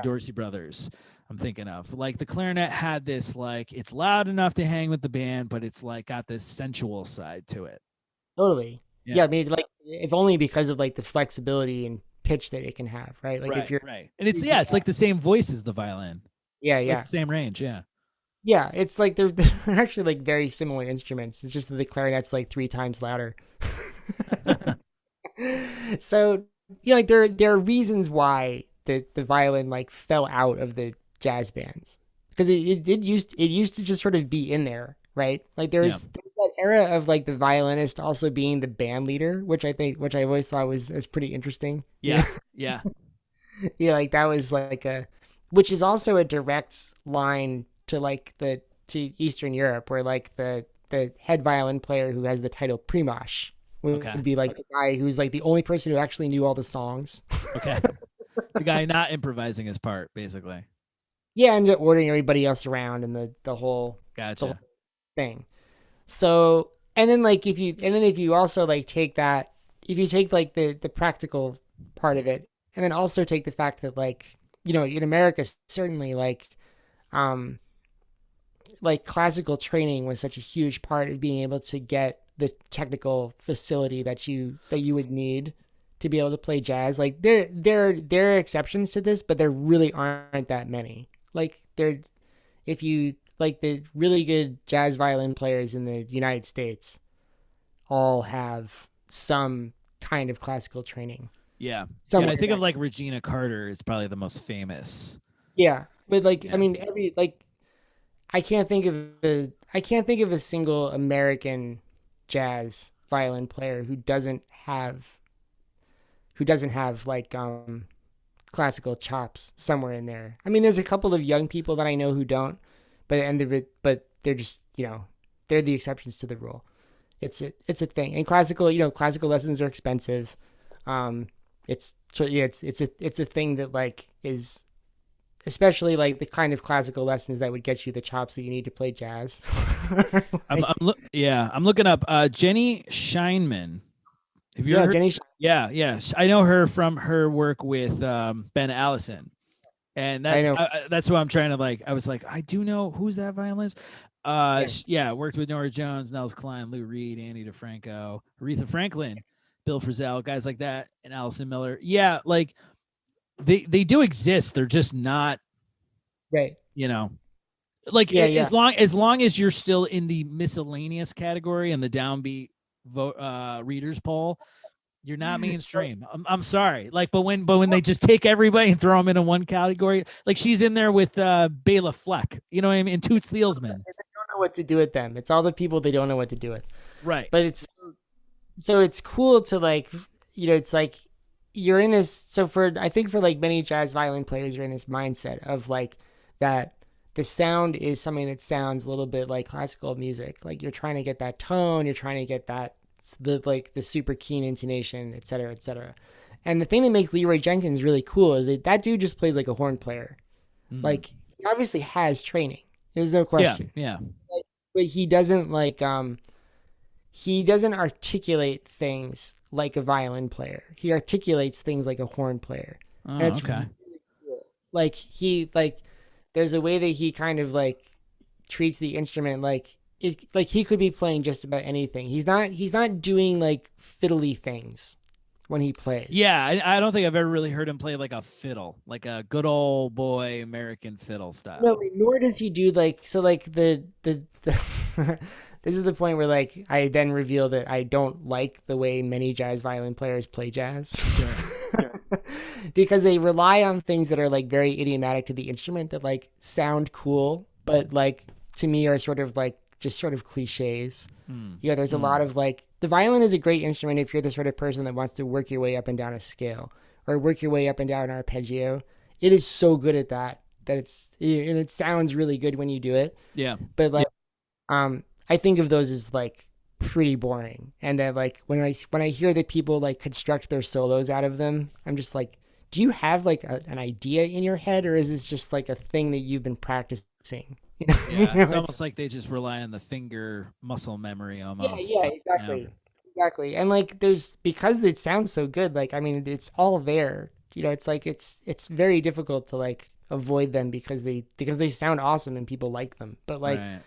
Dorsey brothers, I'm thinking of, like the clarinet had this, like, it's loud enough to hang with the band, but it's like got this sensual side to it. Totally. Yeah. I mean, like, if only because of like the flexibility and pitch that it can have, right? Like if you're right. And it's like the same voice as the violin. Yeah. It's yeah. like the same range. Yeah. Yeah. It's like they're actually like very similar instruments. It's just that the clarinet's like 3 times louder. So, like there are reasons why the violin like fell out of the jazz bands, because it used to just sort of be in there, right? Like there's that era of like the violinist also being the band leader, which I always thought was pretty interesting. Yeah. Yeah. Yeah, like that was like which is also a direct line to like to Eastern Europe, where like the head violin player who has the title Primash would be like the guy who's like the only person who actually knew all the songs. Okay. The guy not improvising his part, basically. Yeah, and ordering everybody else around, and the whole thing. So, and then like if you also like take that, if you take like the practical part of it, and then also take the fact that like, in America certainly like like classical training was such a huge part of being able to get the technical facility that you would need to be able to play jazz. Like there are exceptions to this, but there really aren't that many. Like there, if you like the really good jazz violin players in the United States, all have some kind of classical training. Yeah. Yeah, Somewhere I think of that, like Regina Carter is probably the most famous. yeah, but like I Yeah. mean every like I can't think of a single American jazz violin player who doesn't have like classical chops somewhere in there. I mean, there's a couple of young people that I know who don't, but they're just they're the exceptions to the rule. It's a thing. And classical classical lessons are expensive. It's so yeah, it's a thing that like is especially like the kind of classical lessons that would get you the chops that you need to play jazz. I'm, Like, I'm looking up Jenny Scheinman. Have you ever yeah, heard? Jenny. Yeah, yeah. I know her from her work with Ben Allison. And I know. that's who I'm trying to like. I was like, I do know who's that violinist. Yeah, Yeah, worked with Nora Jones, Nels Klein, Lou Reed, Andy DeFranco, Aretha Franklin, Bill Frisell, guys like that, and Allison Miller. Yeah, like they do exist. They're just not, right. you know, like Yeah, yeah. as long as you're still in the miscellaneous category and the downbeat vote readers poll, you're not mainstream. I'm sorry. Like, but when they just take everybody and throw them into one category, like she's in there with Bela Fleck, you know what I mean? And Toots Thielsman. They don't know what to do with them. It's all the people they don't know what to do with. Right. But it's cool to like it's like you're in this. So for I think for like many jazz violin players, you're in this mindset of like that the sound is something that sounds a little bit like classical music. Like you're trying to get that tone, you're trying to get that the super keen intonation, et cetera, et cetera. And the thing that makes Leroy Jenkins really cool is that dude just plays like a horn player. Like he obviously has training. There's no question. Yeah. But he doesn't articulate things like a violin player. He articulates things like a horn player. Oh, And it's okay. really cool. Like there's a way that he kind of like treats the instrument like he could be playing just about anything. He's not doing like fiddly things when he plays. Yeah, I don't think I've ever really heard him play like a fiddle, like a good old boy American fiddle style. No, nor does he do like so like the this is the point where like I then reveal that I don't like the way many jazz violin players play jazz. Sure. Because they rely on things that are like very idiomatic to the instrument that like sound cool, but like to me are sort of like just sort of cliches. There's a lot of like the violin is a great instrument if you're the sort of person that wants to work your way up and down a scale or work your way up and down an arpeggio. It is so good at that and it sounds really good when you do it. Yeah. But like I think of those as like pretty boring. And then like when I hear that people like construct their solos out of them, I'm just like, do you have like an idea in your head, or is this just like a thing that you've been practicing? Yeah, it's almost like they just rely on the finger muscle memory almost. Yeah, exactly. Yeah. Exactly. And like because it sounds so good, like I mean it's all there. It's like it's very difficult to like avoid them because they sound awesome and people like them. But like Right.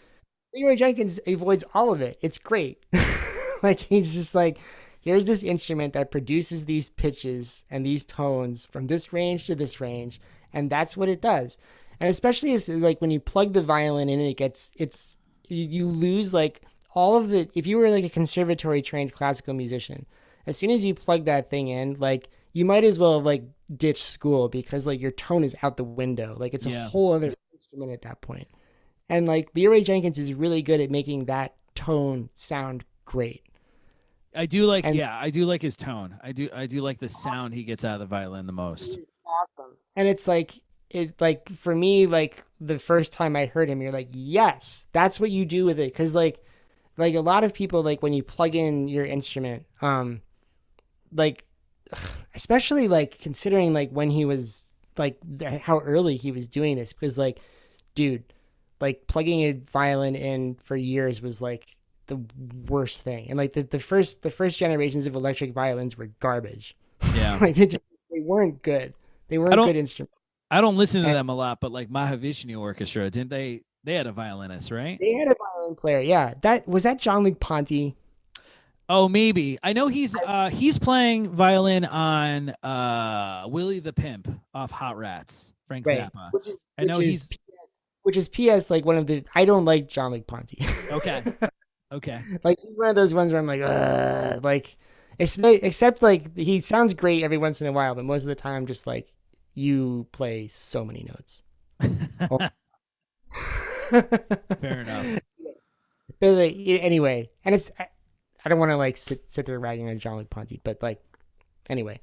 Leroy Jenkins avoids all of it. It's great. Like he's just like, here's this instrument that produces these pitches and these tones from this range to this range, and that's what it does. And especially as like when you plug the violin in, you lose like all of the. If you were like a conservatory trained classical musician, as soon as you plug that thing in, like you might as well have like ditched school because like your tone is out the window. Like it's a whole other instrument at that point. And like Leroy Jenkins is really good at making that tone sound great. I do like I do like his tone. I do like the sound he gets out of the violin the most. Awesome. And it's like for me, like the first time I heard him, you're like, yes, that's what you do with it. Cause like a lot of people, like when you plug in your instrument, like especially like considering like when he was like how early he was doing this, because like, dude, like plugging a violin in for years was like the worst thing. And like the first generations of electric violins were garbage. Yeah. Like they weren't good. They weren't good instruments. I don't listen to them a lot, but like Mahavishnu Orchestra, didn't they They had a violinist, right? They had a violin player. Yeah, that was that John-Luc Ponty. Oh, maybe. I know he's playing violin on Willie the Pimp off Hot Rats, Frank Right. Zappa. Which is I know he's PS like one of the I don't like John-Luc Ponty. okay. Okay. Like he's one of those ones where I'm like, like except like he sounds great every once in a while, but most of the time just like you play so many notes. Oh. Fair enough. But like, anyway, and I don't want to like sit there ragging on John-Luc Ponty, but like anyway,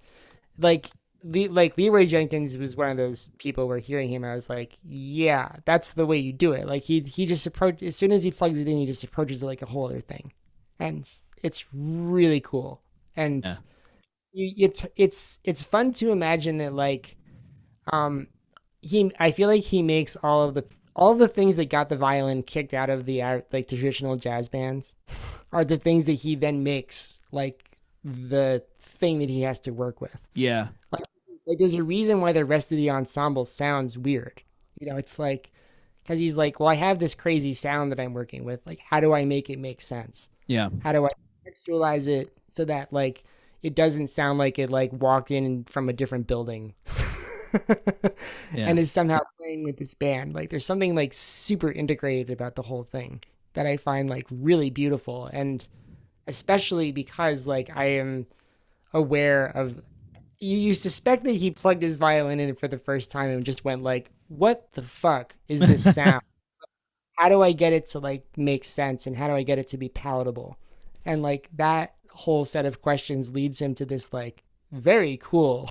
like Leroy Jenkins was one of those people where hearing him, I was like, yeah, that's the way you do it. Like he just approach as soon as he plugs it in, he just approaches it like a whole other thing, and it's really cool. And it's fun to imagine that like I feel like he makes all of the things that got the violin kicked out of the like traditional jazz bands are the things that he then makes like the thing that he has to work with. Yeah. Like there's a reason why the rest of the ensemble sounds weird. It's like because he's like, well, I have this crazy sound that I'm working with. Like, how do I make it make sense? Yeah. How do I textualize it so that like it doesn't sound like it like walked in from a different building and is somehow playing with this band? Like there's something like super integrated about the whole thing that I find like really beautiful, and especially because like I am aware of you suspect that he plugged his violin in for the first time and just went like, what the fuck is this sound? How do I get it to like make sense, and how do I get it to be palatable? And like that whole set of questions leads him to this like very cool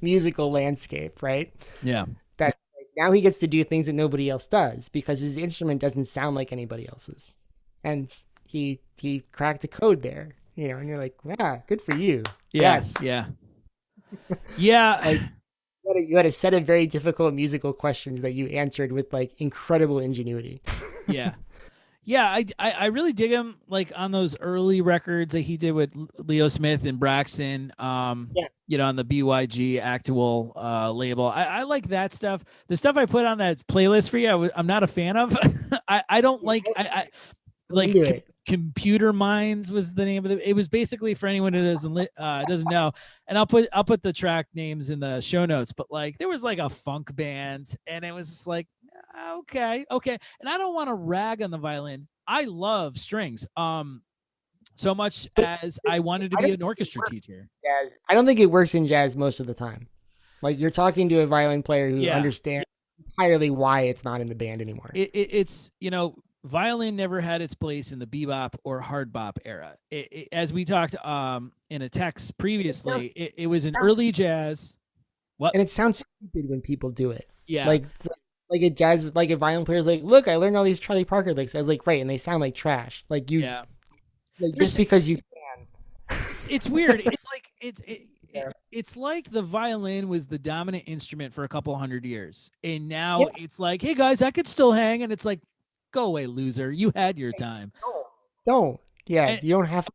musical landscape, right? Yeah. That like, now he gets to do things that nobody else does because his instrument doesn't sound like anybody else's, and he cracked a code there, and you're like, yeah, good for you. Yes. Yeah. Yeah. Like, you had a set of very difficult musical questions that you answered with like incredible ingenuity. Yeah. Yeah, I really dig him like on those early records that he did with Leo Smith and Braxton, on the BYG Actual label. I like that stuff. The stuff I put on that playlist for you, I'm not a fan of. I don't like I like Computer Minds was the name of it. It was basically, for anyone who doesn't know, and I'll put the track names in the show notes, but like there was like a funk band, and it was just like, okay. And I don't want to rag on the violin. I love strings. So much as I wanted to be an orchestra teacher. Jazz. I don't think it works in jazz most of the time. Like you're talking to a violin player who understands entirely why it's not in the band anymore. It's violin never had its place in the bebop or hard bop era. As we talked in a text previously, it was an early jazz. What? And it sounds stupid when people do it. Yeah. Like a jazz, like a violin player's like, look, I learned all these Charlie Parker licks. I was like, right, and they sound like trash. Like you, like just because you can. It's weird. It's like it's like the violin was the dominant instrument for a couple hundred years, and now it's like, hey guys, I could still hang, and it's like, go away, loser. You had your time. Don't. Yeah, and you don't have to.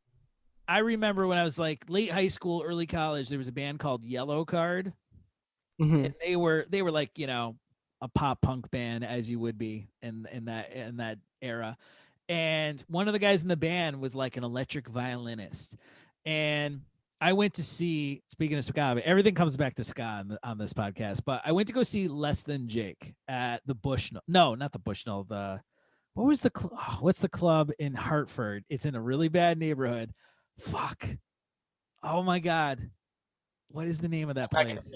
I remember when I was like late high school, early college, there was a band called Yellow Card, and they were like a pop punk band, as you would be in that era. And one of the guys in the band was like an electric violinist. And I went to see, speaking of ska, everything comes back to ska on this podcast, but I went to go see Less Than Jake at the Bushnell. No, not the Bushnell. What's the club in Hartford? It's in a really bad neighborhood. Fuck. Oh my God. What is the name of that place?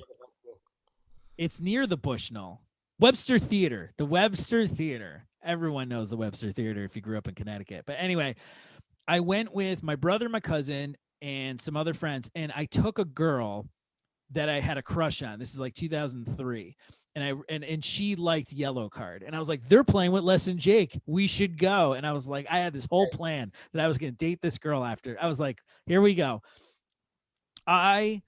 It's near the Bushnell. Webster Theater, the Webster Theater. Everyone knows the Webster Theater if you grew up in Connecticut. But anyway, I went with my brother, my cousin, and some other friends, and I took a girl that I had a crush on. This is like 2003, and she liked Yellow Card, and I was like, they're playing with Les and Jake. We should go. And I was like, I had this whole plan that I was going to date this girl after. I was like, here we go. I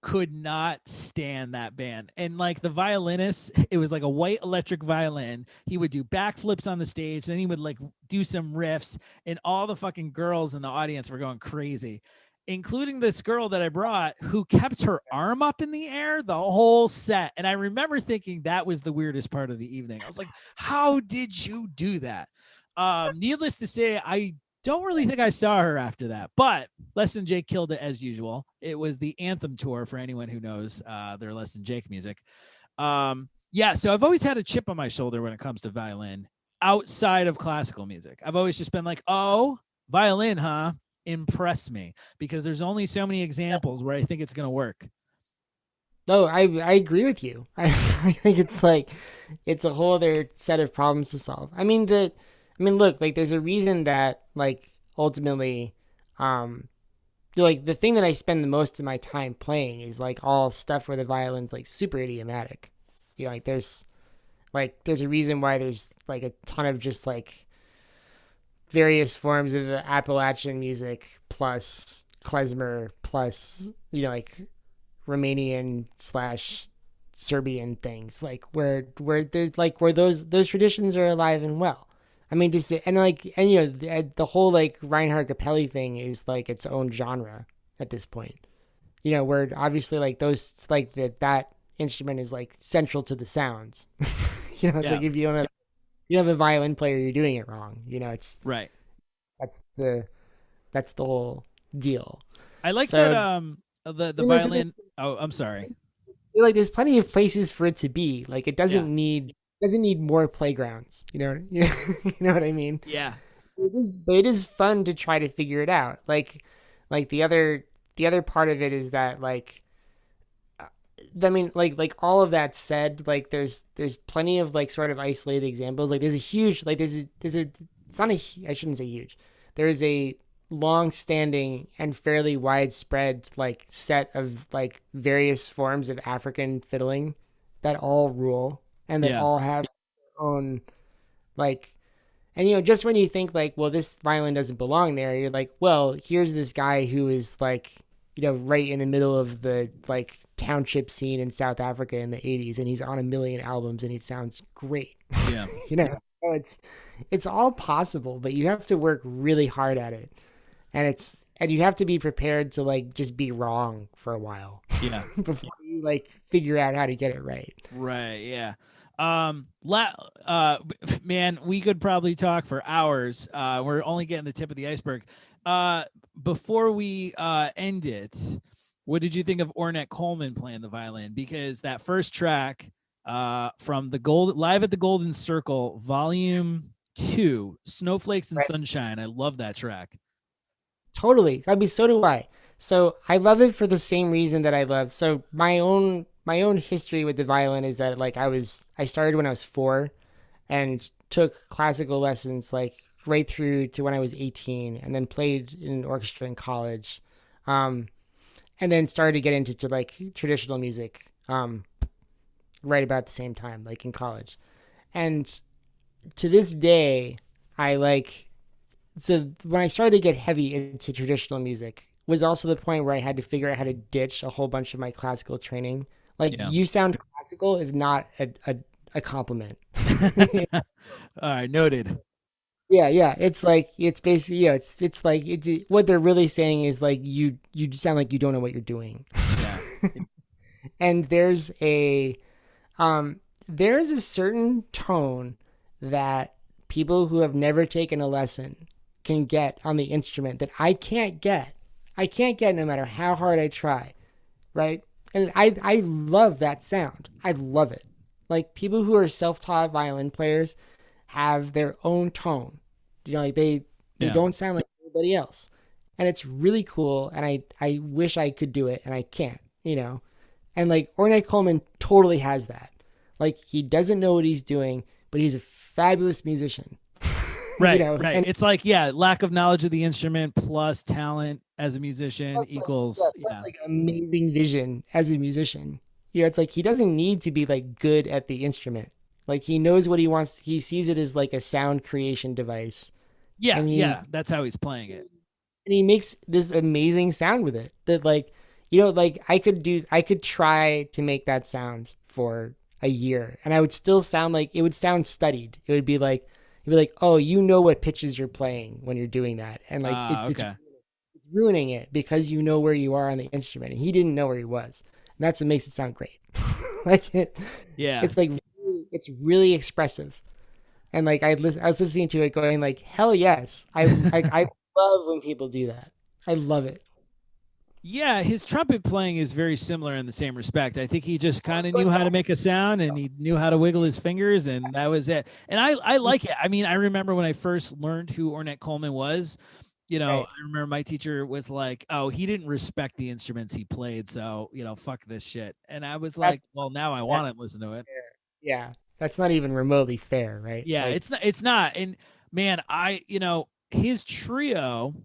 could not stand that band. And like the violinist, it was like a white electric violin. He would do backflips on the stage, then he would like do some riffs, and all the fucking girls in the audience were going crazy. including this girl that I brought who kept her arm up in the air the whole set. And I remember thinking that was the weirdest part of the evening. I was like, how did you do that? Needless to say, I don't really think I saw her after that, but Less Than Jake killed it as usual. It was the Anthem tour for anyone who knows their Less Than Jake music. Yeah, so I've always had a chip on my shoulder when it comes to violin outside of classical music. I've always just been like, oh, violin, huh? Impress me, because there's only so many examples where I think it's going to work. No, I agree with you. I think it's like it's a whole other set of problems to solve. Look, like there's a reason that like ultimately, like the thing that I spend the most of my time playing is like all stuff where the violin's like super idiomatic. There's a reason why there's like a ton of just like various forms of Appalachian music plus klezmer plus like Romanian / Serbian things, like where there's like where those traditions are alive and well. I mean, just and the whole like Reinhard Capelli thing is like its own genre at this point. Where obviously like those like that instrument is like central to the sounds. It's like if you don't have a violin player, you're doing it wrong. It's right. That's the whole deal. I like that the violin. Oh, I'm sorry. Like there's plenty of places for it to be. Like it doesn't need more playgrounds. You know what I mean? Yeah. It is fun to try to figure it out. Like the other part of it is that like all of that said, like there's plenty of like sort of isolated examples. Like there's a huge like there's a it's not a I shouldn't say huge. There is a long-standing and fairly widespread like set of like various forms of African fiddling that all rule and that all have their own like, and just when you think like, well, this violin doesn't belong there, you're like, well, here's this guy who is like, right in the middle of the like township scene in South Africa in the 80s, and he's on a million albums and he sounds great. Yeah. So it's all possible, but you have to work really hard at it. And you have to be prepared to like just be wrong for a while. Yeah. Before you like figure out how to get it right. Right. Yeah. Man, we could probably talk for hours. We're only getting the tip of the iceberg. Before we end it, what did you think of Ornette Coleman playing the violin? Because that first track from the Live at the Golden Circle, Volume 2, Snowflakes and Sunshine. I love that track. Totally. So do I. So I love it for the same reason that I love. So my own history with the violin is that like I started when I was 4 and took classical lessons like right through to when I was 18, and then played in an orchestra in college. And then started to get into like traditional music right about the same time, like in college. And to this day, so when I started to get heavy into traditional music was also the point where I had to figure out how to ditch a whole bunch of my classical training. Like you sound classical is not a compliment. All right, noted. Yeah. It's like it's basically it's like what they're really saying is like you sound like you don't know what you're doing. Yeah. And there's a certain tone that people who have never taken a lesson can get on the instrument that I can't get. No matter how hard I try, right? And I love that sound. I love it. Like people who are self-taught violin players have their own tone. Like they don't sound like anybody else. And it's really cool, and I wish I could do it, and I can't, And like Ornette Coleman totally has that. Like he doesn't know what he's doing, but he's a fabulous musician. Right, right. And it's like, lack of knowledge of the instrument plus talent as a musician equals like amazing vision as a musician. It's like he doesn't need to be like good at the instrument. Like he knows what he wants. He sees it as like a sound creation device. Yeah, that's how he's playing it. And he makes this amazing sound with it that like, like I could try to make that sound for a year and I would still sound like it would sound studied. It would be like, oh, what pitches you're playing when you're doing that. And like, it's ruining it because you know where you are on the instrument, and he didn't know where he was. And that's what makes it sound great. Like Yeah. it's like it's really expressive. And like I was listening to it going like, hell yes. I love when people do that. I love it. Yeah, his trumpet playing is very similar in the same respect. I think he just kind of knew how to make a sound and he knew how to wiggle his fingers, and that was it. And I like it. I mean, I remember when I first learned who Ornette Coleman was, Right. I remember my teacher was like, "Oh, he didn't respect the instruments he played, so, fuck this shit." And I was That's like, "Well, now I that's want to listen to it." fair. Yeah. That's not even remotely fair, right? Yeah, Like it's not. And man, his trio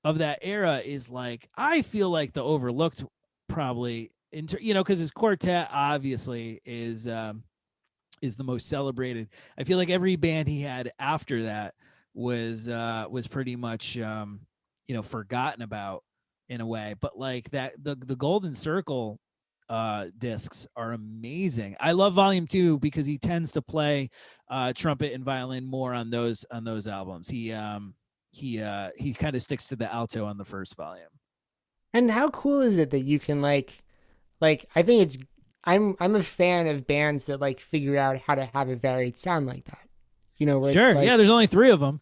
of that era is like, I feel like the overlooked, probably, because his quartet obviously is the most celebrated. I feel like every band he had after that was pretty much forgotten about in a way. But like that, the Golden Circle discs are amazing. I love Volume 2 because he tends to play trumpet and violin more on those albums. He kind of sticks to the alto on the first volume. and how cool is it that you can like I think it's I'm a fan of bands that like figure out how to have a varied sound like that. Where it's Sure. like Yeah, there's only 3 of them.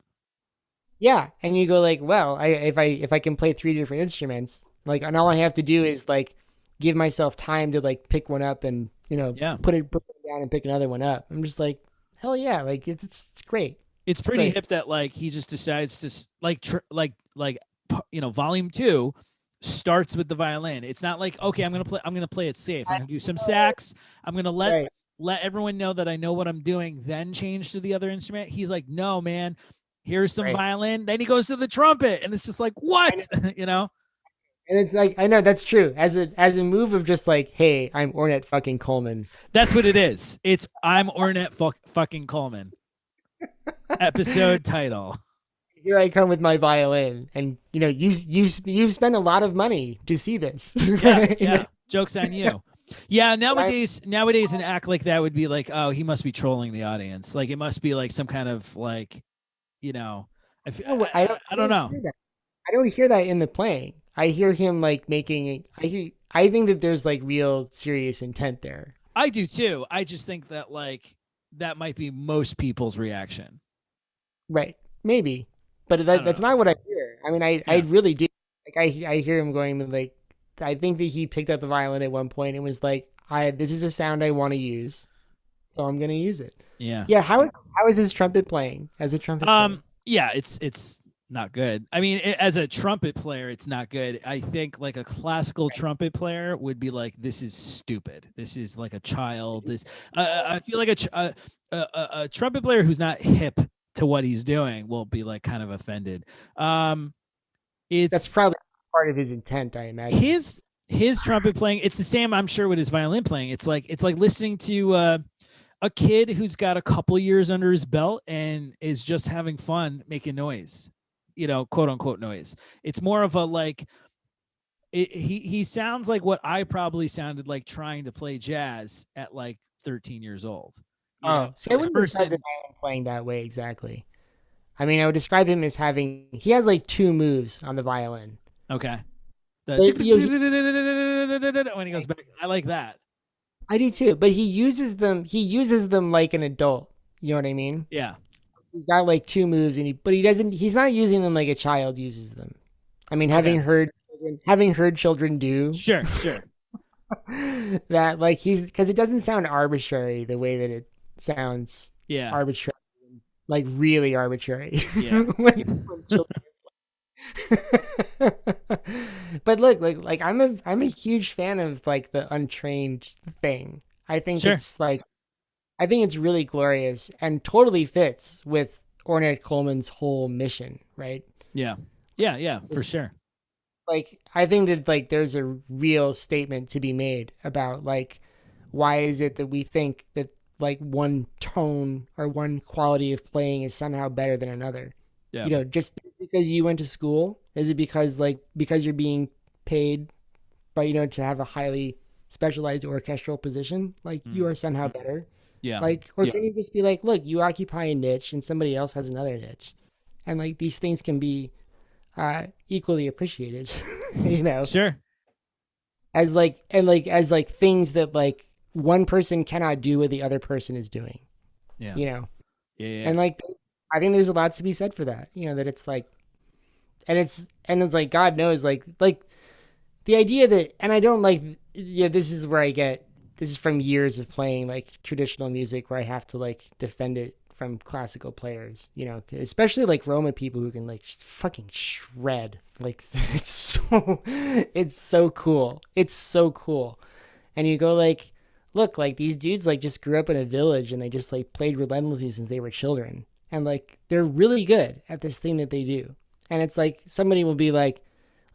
yeah, and you go like, well, if I can play three different instruments, like, and all I have to do is like give myself time to like pick one up and Yeah. put it down and pick another one up. I'm just like, hell yeah, like it's great. It's It's pretty great. hip that like he just decides to volume 2 starts with the violin. It's not like, okay, I'm gonna play it safe. I'm gonna do some sax. I'm gonna Right, let everyone know that I know what I'm doing, then change to the other instrument. He's like, no, man, here's some right. violin. Then he goes to the trumpet, and it's just like, I know. what? And it's like I know that's true. As a move of just like, hey, I'm Ornette fucking Coleman. That's what it is. It's I'm Ornette fucking Coleman. Episode title. Here I come with my violin, and you've spent a lot of money to see this. Yeah, yeah. Joke's on you. Yeah, I, nowadays an act like that would be like, oh, he must be trolling the audience. Like it must be like some kind of like, no, I don't. I don't know. Hear that. I don't hear that in the playing. I hear him like making. I think that there's like real serious intent there. I do too. I just think that like that might be most people's reaction. Right? Maybe, but I don't that's know. not what I hear. I mean, I Yeah. really do. Like I hear him going like. I think that he picked up a violin at one point and was like, this is a sound I want to use, so I'm gonna use it." Yeah. Yeah. How is his trumpet playing as a trumpet player? Yeah, it's not good. I mean, as a trumpet player, it's not good. I think like a classical trumpet player would be like, this is stupid. This is like a child. This I feel like a trumpet player who's not hip to what he's doing will be like kind of offended. That's It's probably part of his intent, I imagine. his trumpet playing. It's the same, I'm sure, with his violin playing. It's like listening to a kid who's got a couple years under his belt and is just having fun making noise, quote unquote noise. It's more of a like, he sounds like what I probably sounded like trying to play jazz at like 13 years old. Oh, see, I wouldn't describe the violin playing that way exactly. I mean, I would describe him as having, he has like two moves on the violin. Okay. But, When he goes back, I like that. I do too, but he uses them like an adult. You know what I mean? Yeah. He's got like two moves but he's not using them like a child uses them. I mean, Okay. having heard children do Sure. that, like because it doesn't sound arbitrary the way that it sounds Yeah. arbitrary, like really arbitrary. Yeah. when children but look, like I'm a huge fan of like the untrained thing. I think Sure. I think it's really glorious and totally fits with Ornette Coleman's whole mission, right? Yeah. For sure. Like I think that like there's a real statement to be made about like why is it that we think that like one tone or one quality of playing is somehow better than another? Yeah. Just because you went to school, is it because you're being paid by to have a highly specialized orchestral position, like you are somehow better? Yeah. Like, or can you just be like, look, you occupy a niche and somebody else has another niche, and like these things can be equally appreciated. You know, Sure. as like as like things that like one person cannot do what the other person is doing. Yeah. You know, Yeah. and like I think there's a lot to be said for that. You know, that it's like, and it's like God knows, like the idea that, and I don't like, yeah, this is where I get, this is from years of playing like traditional music where I have to like defend it from classical players, you know, especially like Roma people who can like fucking shred. Like it's so cool. It's so cool. And you go like, look, like these dudes like just grew up in a village and they just like played relentlessly since they were children. And like they're really good at this thing that they do. And it's like somebody will be like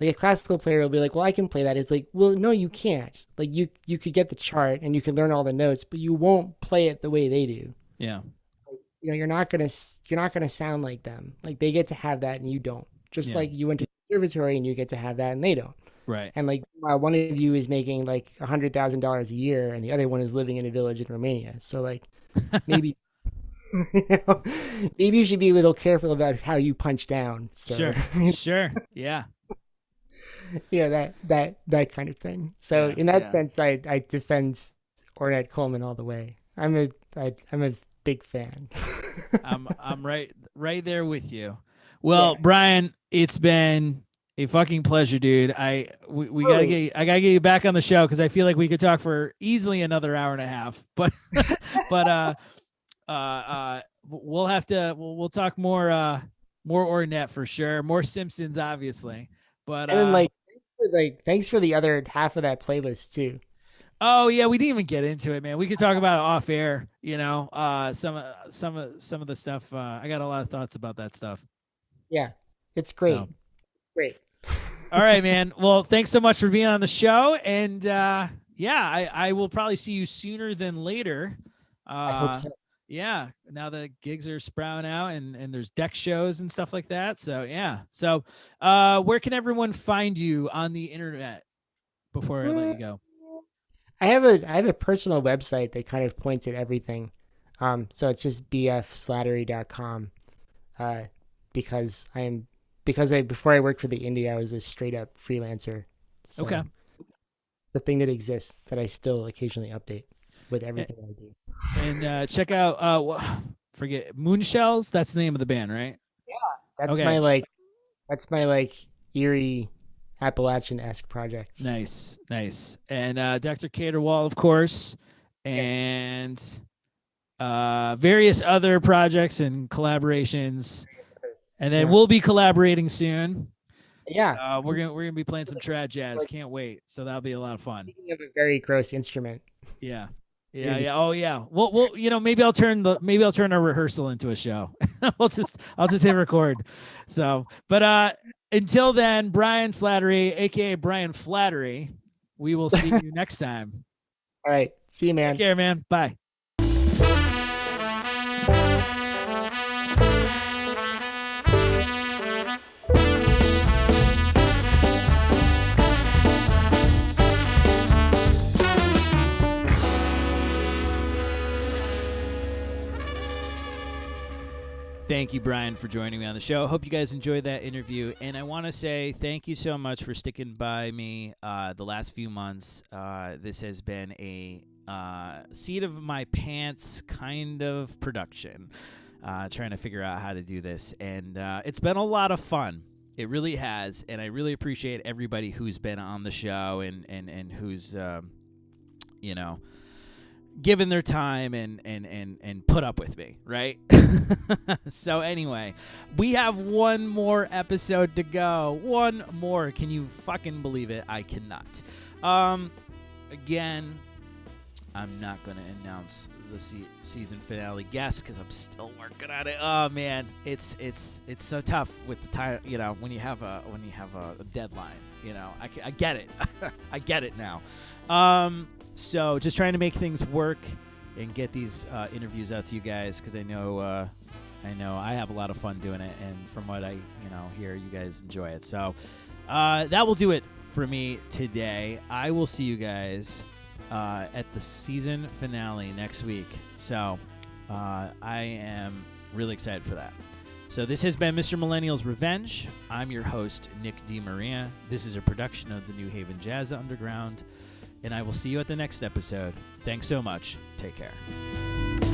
a classical player will be like, well, I can play that. It's like, well, no, you can't. Like you could get the chart and you can learn all the notes, but you won't play it the way they do. Yeah. You know, you're not gonna sound like them. Like they get to have that and you don't. Just like you went to the conservatory and you get to have that and they don't. Right. And like one of you is making like $100,000 a year and the other one is living in a village in Romania. So like maybe maybe you should be a little careful about how you punch down. Sure. Sure. Yeah. Yeah, that kind of thing. So in that sense, I defend Ornette Coleman all the way. I'm a big fan. I'm right there with you. Well, Brian, it's been a fucking pleasure, dude. I gotta get you back on the show because I feel like we could talk for easily another hour and a half. But we'll talk more Ornette for sure. More Simpsons, obviously. But and then thanks for the other half of that playlist too. Oh yeah, we didn't even get into it, man. We could talk about it off air. You know, some of the stuff. I got a lot of thoughts about that stuff. Yeah, it's great. So. Great. All right, man. Well, thanks so much for being on the show, and I will probably see you sooner than later. I hope so. Yeah, now the gigs are sprouting out and there's deck shows and stuff like that. So yeah. So where can everyone find you on the internet before I let you go? I have a personal website that kind of points at everything. So it's just bfslattery.com. Because before I worked for the indie, I was a straight up freelancer. So okay. The thing that exists that I still occasionally update with everything I do. And check out forget Moonshells. That's the name of the band, right? Yeah, that's my eerie Appalachian-esque project. Nice. And Dr. Caterwall, of course, and various other projects and collaborations. And then we'll be collaborating soon. Yeah, we're gonna be playing some trad jazz. Can't wait. So that'll be a lot of fun. Speaking of a very gross instrument. Yeah. Oh yeah. Well, maybe I'll turn our rehearsal into a show. I'll just hit record. So, but until then, Brian Slattery, aka Brian Flattery, we will see you next time. All right. See you, man. Take care, man. Bye. Thank you, Brian, for joining me on the show. Hope you guys enjoyed that interview. And I want to say thank you so much for sticking by me the last few months. This has been a seat of my pants kind of production, trying to figure out how to do this. And it's been a lot of fun. It really has. And I really appreciate everybody who's been on the show and who's, given their time and put up with me, right? So anyway, we have one more episode to go. One more. Can you fucking believe it? I cannot. Again, I'm not going to announce the season finale guest because I'm still working on it. Oh man, it's so tough with the time, when you have a deadline, I get it. I get it now. So just trying to make things work and get these interviews out to you guys because I know I have a lot of fun doing it, and from what I hear, you guys enjoy it. So that will do it for me today. I will see you guys at the season finale next week. So I am really excited for that. So this has been Mr. Millennial's Revenge. I'm your host, Nick DeMaria. This is a production of the New Haven Jazz Underground, and I will see you at the next episode. Thanks so much. Take care.